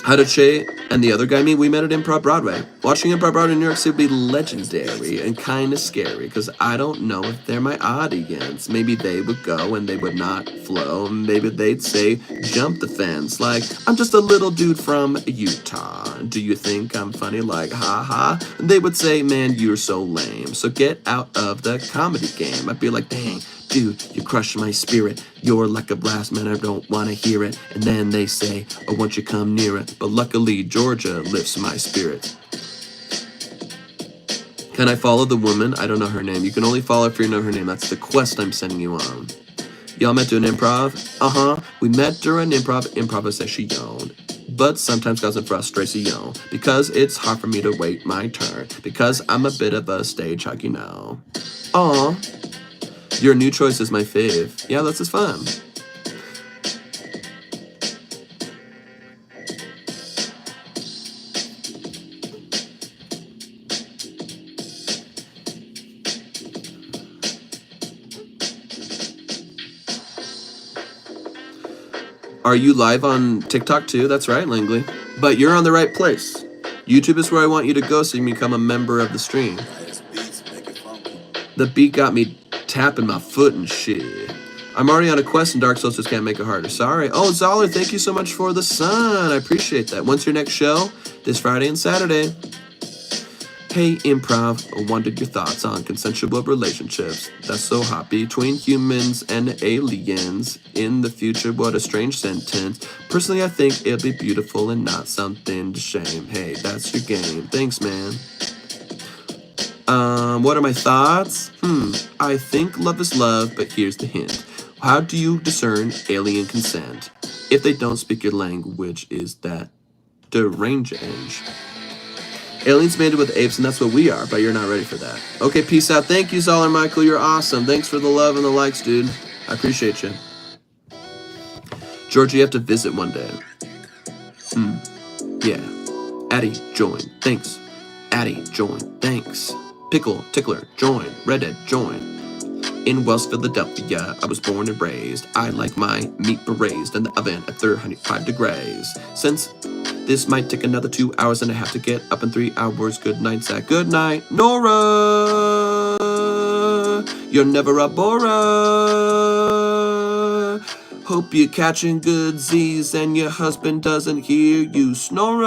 How did Shay and the other guy meet? We met at Improv Broadway. Watching Improv Broadway in New York City would be legendary and kind of scary because I don't know if they're my audience. Maybe they would go and they would not flow. Maybe they'd say, jump the fence. Like, I'm just a little dude from Utah. Do you think I'm funny? Like, ha ha. And they would say, man, you're so lame. So get out of the comedy game. I'd be like, dang. Dude, you crush my spirit. You're like a blast, man, I don't want to hear it. And then they say, oh, won't you come near it? But luckily, Georgia lifts my spirit. Can I follow the woman? I don't know her name. You can only follow if you know her name. That's the quest I'm sending you on. Y'all met doing improv? We met during improvisation. But sometimes causing frustration, because it's hard for me to wait my turn. Because I'm a bit of a stage hug, you know. Aw. Your new choice is my fave. Yeah, that's just fun. Are you live on TikTok too? That's right, Langley. But you're on the right place. YouTube is where I want you to go so you can become a member of the stream. The beat got me tapping my foot and shit. I'm already on a quest and Dark Souls just can't make it harder. Sorry. Oh, Zoller, thank you so much for the sun. I appreciate that. When's your next show? This Friday and Saturday. Hey, Improv, I wondered your thoughts on consensual relationships. That's so hot between humans and aliens. In the future, what a strange sentence. Personally, I think it'll be beautiful and not something to shame. Hey, that's your game. Thanks, man. What are my thoughts? I think love is love, but here's the hint. How do you discern alien consent? If they don't speak your language, is that deranged? Aliens made it with apes, and that's what we are, but you're not ready for that. Okay, peace out. Thank you, Zoller Michael. You're awesome. Thanks for the love and the likes, dude. I appreciate you. Georgia, you have to visit one day. Yeah. Addie, join. Thanks. Addie, join. Thanks. Pickle, Tickler, join. Redhead, join. In West Philadelphia, I was born and raised. I like my meat braised in the oven at 305 degrees. Since this might take another 2 hours and I have to get up in 3 hours. Good night, Zach. Good night, Nora. You're never a bora. Hope you're catching good Z's and your husband doesn't hear you snore.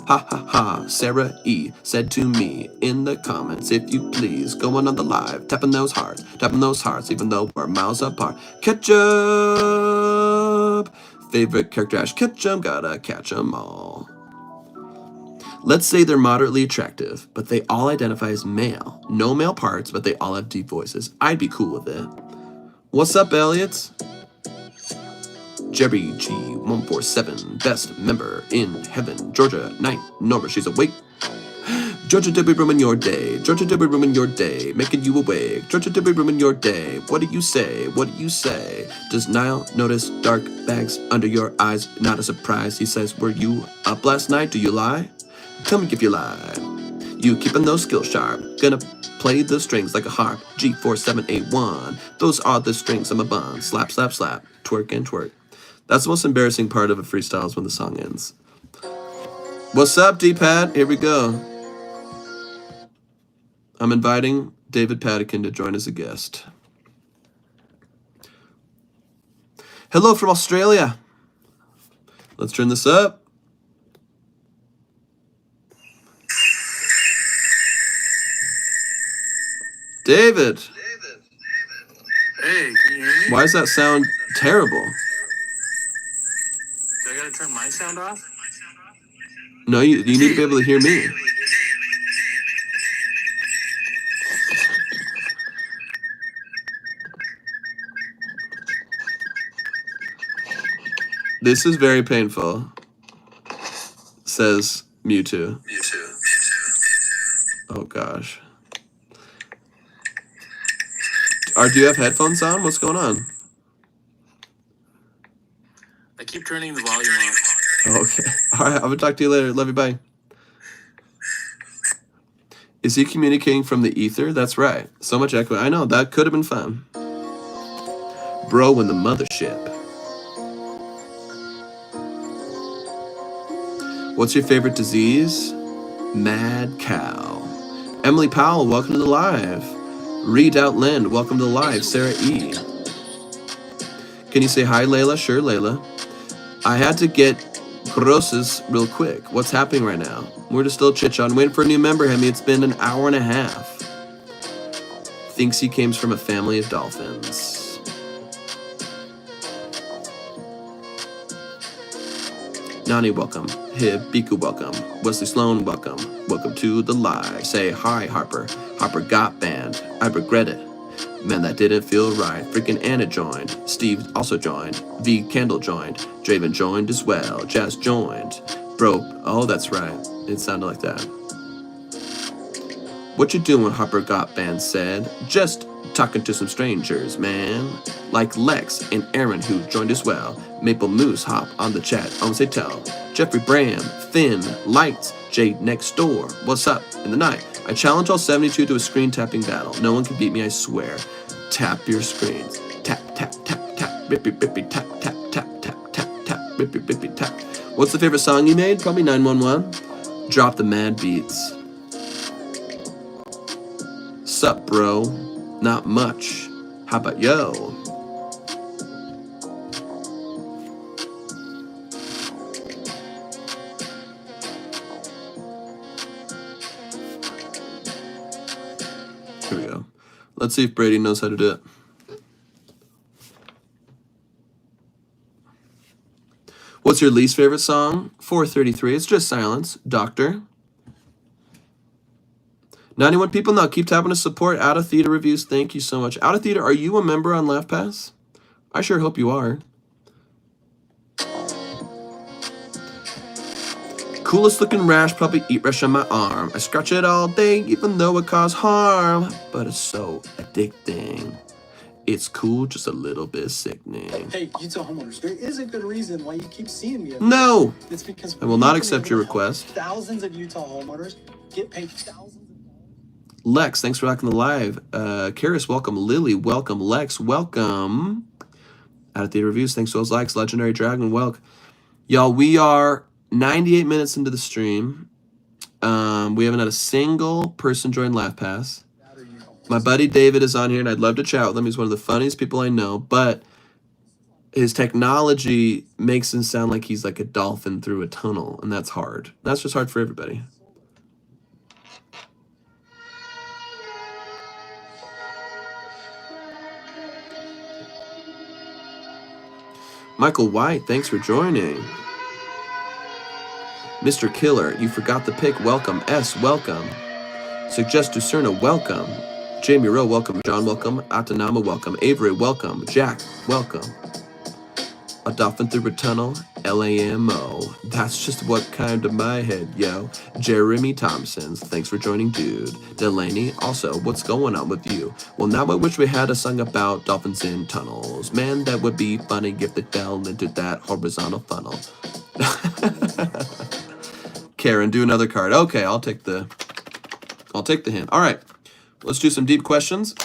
Ha ha ha, Sarah E. said to me in the comments, if you please, going on the live, tapping those hearts, even though we're miles apart. Ketchup! Favorite character, Ash Ketchum, gotta catch 'em all. Let's say they're moderately attractive, but they all identify as male. No male parts, but they all have deep voices. I'd be cool with it. What's up, Elliot? Jerry G147, best member in heaven. Georgia, night, Nora, she's awake. Georgia, did we ruin your day? Georgia, did we ruin your day? Making you awake. Georgia, did we ruin your day? What do you say? What do you say? Does Niall notice dark bags under your eyes? Not a surprise. He says, were you up last night? Do you lie? Tell me if you lie. You keeping those skills sharp. Gonna play the strings like a harp. G4781. Those are the strings I'm a bun. Slap, slap, slap. Twerk and twerk. That's the most embarrassing part of a freestyle is when the song ends. What's up, D-Pat? Here we go. I'm inviting David Padikin to join as a guest. Hello from Australia. Let's turn this up. David. Hey, can you hear me? Why does that sound terrible? Do I gotta turn my sound off? No, you need to be able to hear me. This is very painful, says Mewtwo. Oh gosh. Do you have headphones on? What's going on? I keep turning the volume off. Okay. All right. I'm gonna talk to you later. Love you. Bye. Is he communicating from the ether? That's right. So much echo. I know. That could have been fun. Bro in the mothership. What's your favorite disease? Mad cow. Emily Powell, welcome to the live. Reed Outland, welcome to the live. Sarah E. Can you say hi, Layla? Sure, Layla. I had to get grosses real quick. What's happening right now? We're just still chit-chatting. Waiting for a new member, Hemi. It's been an hour and a half. Thinks he came from a family of dolphins. Nani, welcome. Hib, Biku, welcome. Wesley Sloan, welcome. Welcome to the live. Say hi, Harper. Harper got banned. I regret it. Man, that didn't feel right. Freaking Anna joined. Steve also joined. V Kendall joined. Draven joined as well. Jazz joined. Bro, oh, that's right. It sounded like that. What you doing, Harper got banned said. Just talking to some strangers, man. Like Lex and Aaron, who joined as well. Maple Moose hop on the chat. Say tell. Jeffrey Bram, Finn, Lights, Jade next door. What's up in the night? I challenge all 72 to a screen tapping battle. No one can beat me, I swear. Tap your screens. Tap, tap, tap, tap. Rippy, rippy, tap, tap, tap, tap, tap, tap. Rippy, rippy, tap. What's the favorite song you made? Probably 911. Drop the mad beats. Sup, bro? Not much. How about yo? Here we go. Let's see if Brady knows how to do it. What's your least favorite song? 433. It's just silence. Doctor. 91 people now. Keep tapping to support. Out of Theater Reviews. Thank you so much. Out of Theater, are you a member on LaughPass? I sure hope you are. Coolest looking rash, probably eat rash on my arm. I scratch it all day, even though it causes harm. But it's so addicting. It's cool, just a little bit sickening. Hey, you tell homeowners, there is a good reason why you keep seeing me. No! It's because I will not accept your request. Thousands of Utah homeowners get paid thousands of dollars. Lex, thanks for rocking the live. Karis, welcome. Lily, welcome. Lex, welcome. Out of Theater Reviews, thanks to those likes. Legendary Dragon, welcome. Y'all, we are 98 minutes into the stream. We haven't had a single person join LaughPass. My buddy David is on here, and I'd love to chat with him. He's one of the funniest people I know, but his technology makes him sound like he's like a dolphin through a tunnel, and that's hard. That's just hard for everybody. Michael White, thanks for joining. Mr. Killer, you forgot the pick. Welcome. S, welcome. Suggest to Cerna, welcome. Jamie Rowe, welcome. John, welcome. Atanama, welcome. Avery, welcome. Jack, welcome. A dolphin through a tunnel. LAMO. That's just what kind of my head, yo. Jeremy Thompson, thanks for joining, dude. Delaney, also, what's going on with you? Well, now I wish we had a song about dolphins in tunnels. Man, that would be funny if they fell into that horizontal funnel. Karen, do another card. Okay, I'll take the hint. All right, let's do some deep questions.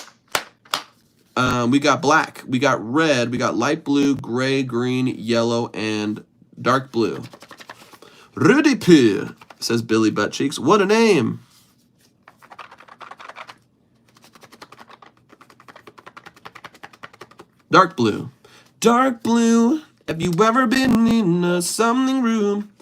We got black, we got red, we got light blue, gray, green, yellow, and dark blue. Rudy Poo, says Billy Buttcheeks. What a name. Dark blue. Dark blue. Have you ever been in a something room?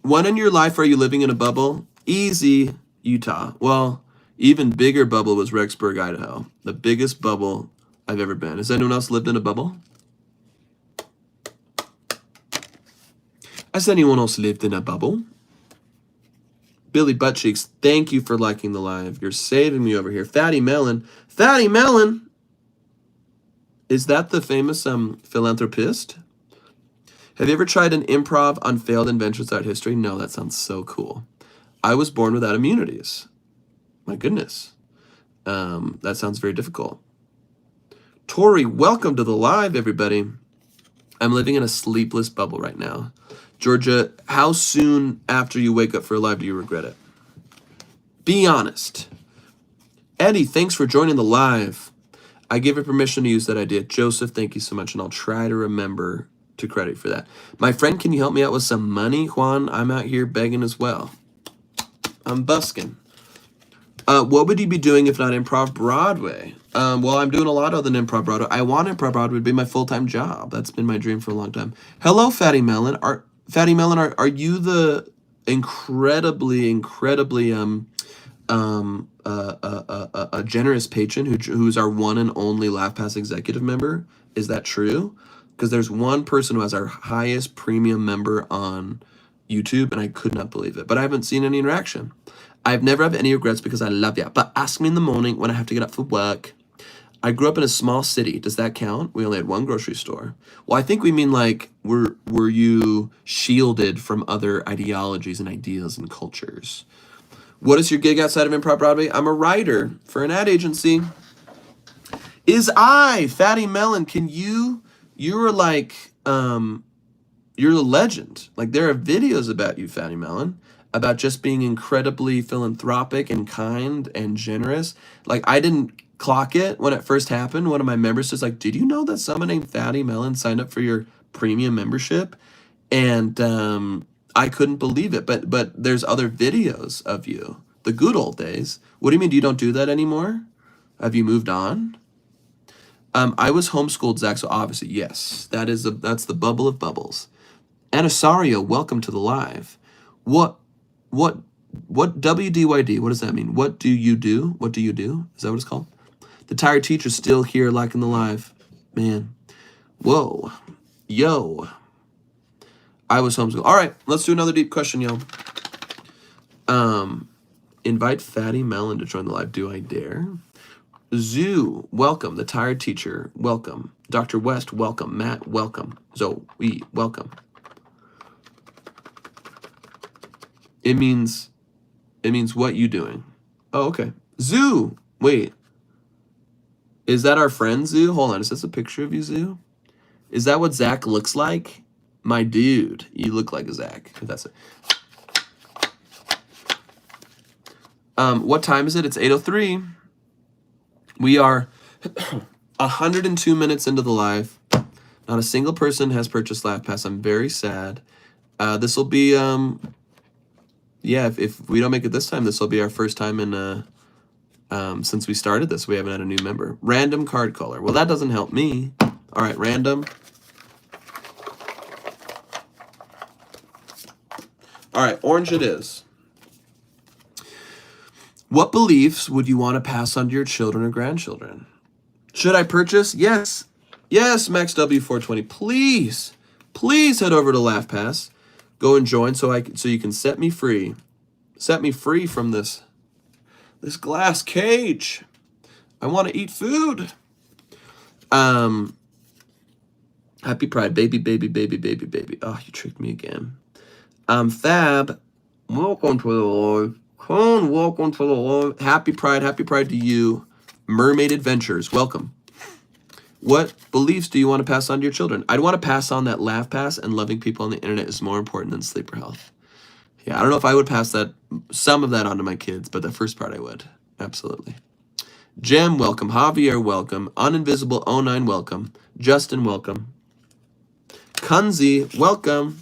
When in your life are you living in a bubble? Easy, Utah. Well, even bigger bubble was Rexburg, Idaho. The biggest bubble I've ever been. Has anyone else lived in a bubble? Has anyone else lived in a bubble? Billy Buttcheeks, thank you for liking the live. You're saving me over here. Fatty Melon. Fatty Melon! Is that the famous philanthropist? Have you ever tried an improv on failed inventions art history? No, that sounds so cool. I was born without immunities. My goodness. That sounds very difficult. Tori, welcome to the live, everybody. I'm living in a sleepless bubble right now. Georgia, how soon after you wake up for a live do you regret it? Be honest. Eddie, thanks for joining the live. I give her permission to use that idea. Joseph, thank you so much, and I'll try to remember to credit for that. My friend, can you help me out with some money? Juan, I'm out here begging as well. I'm busking. What would you be doing if not Improv Broadway? Well, I'm doing a lot other than Improv Broadway. I want Improv Broadway to be my full-time job. That's been my dream for a long time. Hello, Fatty Melon. Are you the incredibly a generous patron who's our one and only LaughPass executive member? Is that true? Because there's one person who has our highest premium member on YouTube, and I could not believe it. But I haven't seen any interaction. I've never had any regrets because I love you. But ask me in the morning when I have to get up for work. I grew up in a small city. Does that count? We only had one grocery store. Well, I think we mean like, were you shielded from other ideologies and ideas and cultures? What is your gig outside of Improv Broadway? I'm a writer for an ad agency. Fatty Melon, you're like, you're a legend. Like, there are videos about you, Fatty Melon, about just being incredibly philanthropic and kind and generous. Like, I didn't clock it when it first happened. One of my members was like, did you know that someone named Fatty Melon signed up for your premium membership? And I couldn't believe it. But there's other videos of you. The good old days. What do you mean, you don't do that anymore? Have you moved on? I was homeschooled, Zach, so obviously, yes. That's the bubble of bubbles. Anasario, welcome to the live. What WDYD, what does that mean? What do you do? What do you do? Is that what it's called? The tired teacher's still here liking the live. Man. Whoa. Yo. I was homeschooled. All right, let's do another deep question, yo. Invite Fatty Melon to join the live. Do I dare? Zoo, welcome. The tired teacher, welcome. Dr. West, welcome. Matt, welcome. Zoe, welcome. It means what you doing? Oh, okay. Zoo, wait. Is that our friend Zoo? Hold on, is this a picture of you, Zoo? Is that what Zach looks like? My dude, you look like a Zach. If that's it. What time is it? It's 8:03. We are 102 minutes into the live. Not a single person has purchased LaughPass. I'm very sad. This will be, if we don't make it this time, this will be our first time in, since we started this. We haven't had a new member. Random card color. Well, that doesn't help me. All right, random. All right, orange it is. What beliefs would you want to pass on to your children or grandchildren? Should I purchase? Yes. Yes, Max W420. Please head over to LaughPass. Go and join so you can set me free. Set me free from this glass cage. I want to eat food. Happy Pride, baby, baby, baby, baby, baby. Oh, you tricked me again. Fab, welcome to the live. Welcome to the live. Happy Pride to you. Mermaid Adventures, welcome. What beliefs do you want to pass on to your children? I'd want to pass on that LaughPass and loving people on the internet is more important than sleep or health. Yeah, I don't know if I would pass some of that on to my kids, but the first part I would. Absolutely. Jem, welcome. Javier, welcome. Uninvisible09, welcome. Justin, welcome. Kunzi, welcome.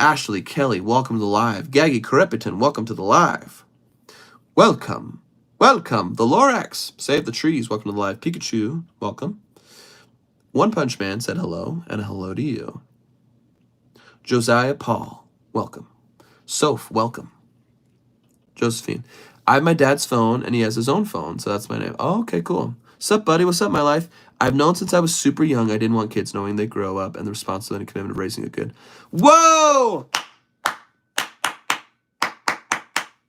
Ashley Kelly, welcome to the live. Gaggy Crepiton, welcome to the live. Welcome. Welcome. The Lorax, save the trees, welcome to the live. Pikachu, welcome. One Punch Man said hello, and a hello to you. Josiah Paul, welcome. Soph, welcome. Josephine, I have my dad's phone, and he has his own phone, so that's my name. Oh, okay, cool. Sup, buddy? What's up, my life? I've known since I was super young I didn't want kids knowing they grow up and the responsibility and commitment of raising a good. Whoa!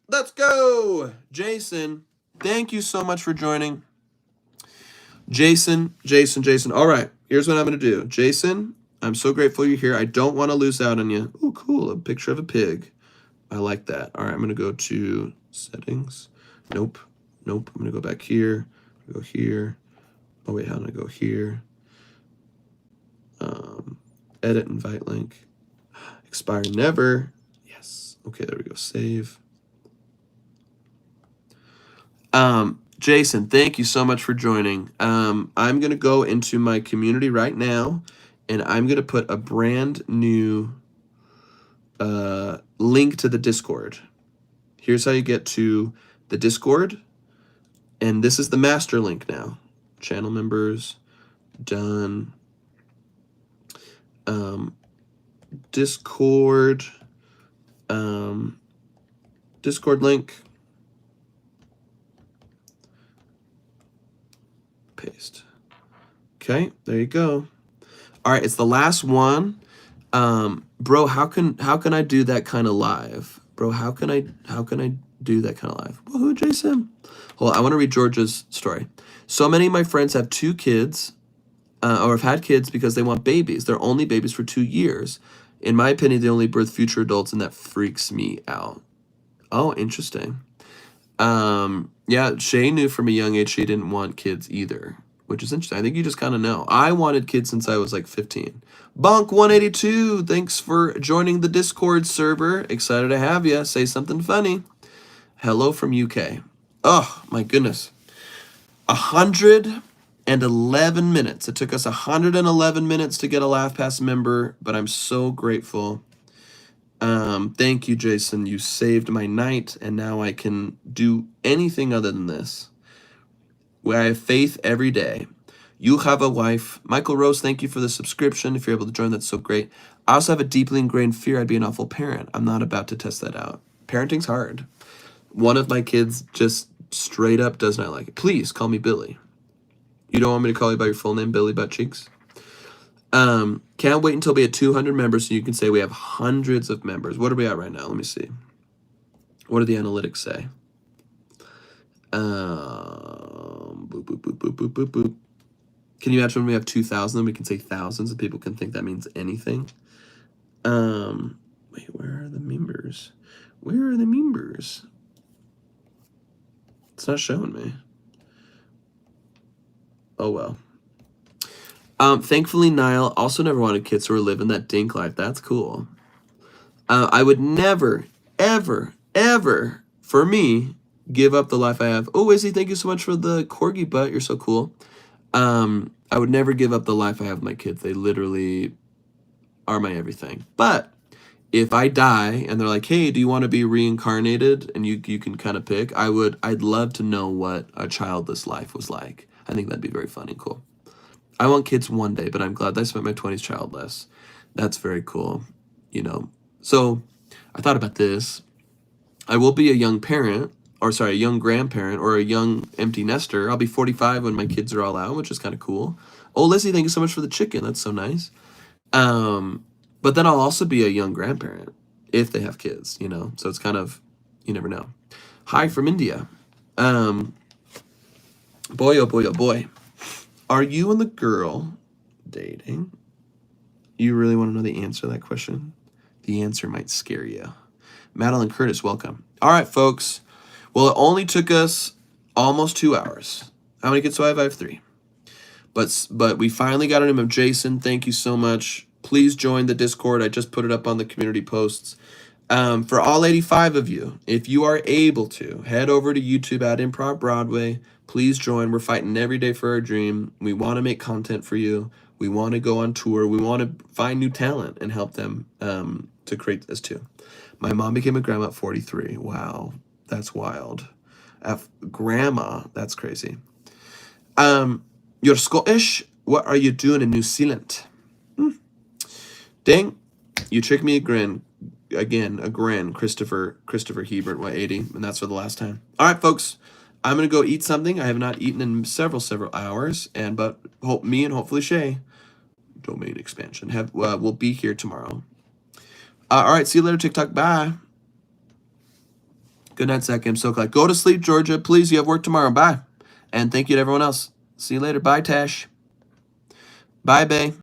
Let's go! Jason, thank you so much for joining. Jason. All right, here's what I'm going to do. Jason, I'm so grateful you're here. I don't want to lose out on you. Oh, cool. A picture of a pig. I like that. All right, I'm going to go to settings. Nope. I'm going to go back here. Go here. Oh, wait, how do I go here? Edit invite link. Expire never. Yes. Okay, there we go. Save. Jason, thank you so much for joining. I'm going to go into my community right now, and I'm going to put a brand new link to the Discord. Here's how you get to the Discord, and this is the master link now. Channel members, done. Discord, Discord link. Paste. Okay, there you go. All right, it's the last one. Bro, how can I do that kind of live? Bro, how can I do that kind of live? Woohoo, Jason. Hold on, I want to read Georgia's story. So many of my friends have 2 kids, or have had kids because they want babies. They're only babies for 2 years. In my opinion, they only birth future adults, and that freaks me out. Oh, interesting. Yeah, Shay knew from a young age she didn't want kids either, which is interesting. I think you just kind of know. I wanted kids since I was like 15. Bonk182, thanks for joining the Discord server. Excited to have you. Say something funny. Hello from UK. Oh, my goodness. 111 minutes. It took us 111 minutes to get a Laugh Pass member, but I'm so grateful. Thank you, Jason. You saved my night, and now I can do anything other than this. Where I have faith every day. You have a wife. Michael Rose, thank you for the subscription. If you're able to join, that's so great. I also have a deeply ingrained fear I'd be an awful parent. I'm not about to test that out. Parenting's hard. One of my kids just straight up does not like it. Please call me Billy. You don't want me to call you by your full name, Billy Butt Cheeks? Can't wait until we have 200 members so you can say we have hundreds of members. What are we at right now? Let me see. What do the analytics say? Boop, boop, boop, boop, boop, boop, boop. Can you imagine when we have 2,000 and we can say thousands and people can think that means anything? Wait, where are the members? Where are the members? It's not showing me. Oh, well. Thankfully, Niall also never wanted kids who were living that dink life. That's cool. I would never, ever, ever, for me, give up the life I have. Oh, Izzy, thank you so much for the corgi butt. You're so cool. I would never give up the life I have with my kids. They literally are my everything. But if I die and they're like, hey, do you want to be reincarnated? And you can kind of pick. I'd love to know what a childless life was like. I think that'd be very funny and cool. I want kids one day, but I'm glad that I spent my 20s childless. That's very cool, you know. So I thought about this. I will be a young parent, or sorry, a young grandparent, or a young empty nester. I'll be 45 when my kids are all out, which is kind of cool. Oh, Lizzie, thank you so much for the chicken. That's so nice. But then I'll also be a young grandparent if they have kids, you know. So it's kind of, you never know. Hi from India. Boy, oh boy, oh boy. Are you and the girl dating? You really want to know the answer to that question? The answer might scare you. Madeline Curtis, welcome. All right, folks. Well, it only took us almost 2 hours. How many kids do I have? I have 3. But we finally got a name of Jason. Thank you so much. Please join the Discord. I just put it up on the community posts. For all 85 of you, if you are able to, head over to YouTube at Improv Broadway. Please join. We're fighting every day for our dream. We want to make content for you. We want to go on tour. We want to find new talent and help them to create this too. My mom became a grandma at 43. Wow, that's wild. Grandma, that's crazy. You're Scottish. What are you doing in New Zealand? Dang, you tricked me again. Christopher Hebert, 80, and that's for the last time. All right, folks, I'm gonna go eat something. I have not eaten in several hours, but me and hopefully Shay, domain expansion, will be here tomorrow. All right, see you later, TikTok. Bye. Good night, Zach. I'm so glad. Go to sleep, Georgia. Please, you have work tomorrow. Bye. And thank you to everyone else. See you later. Bye, Tash. Bye, Bay.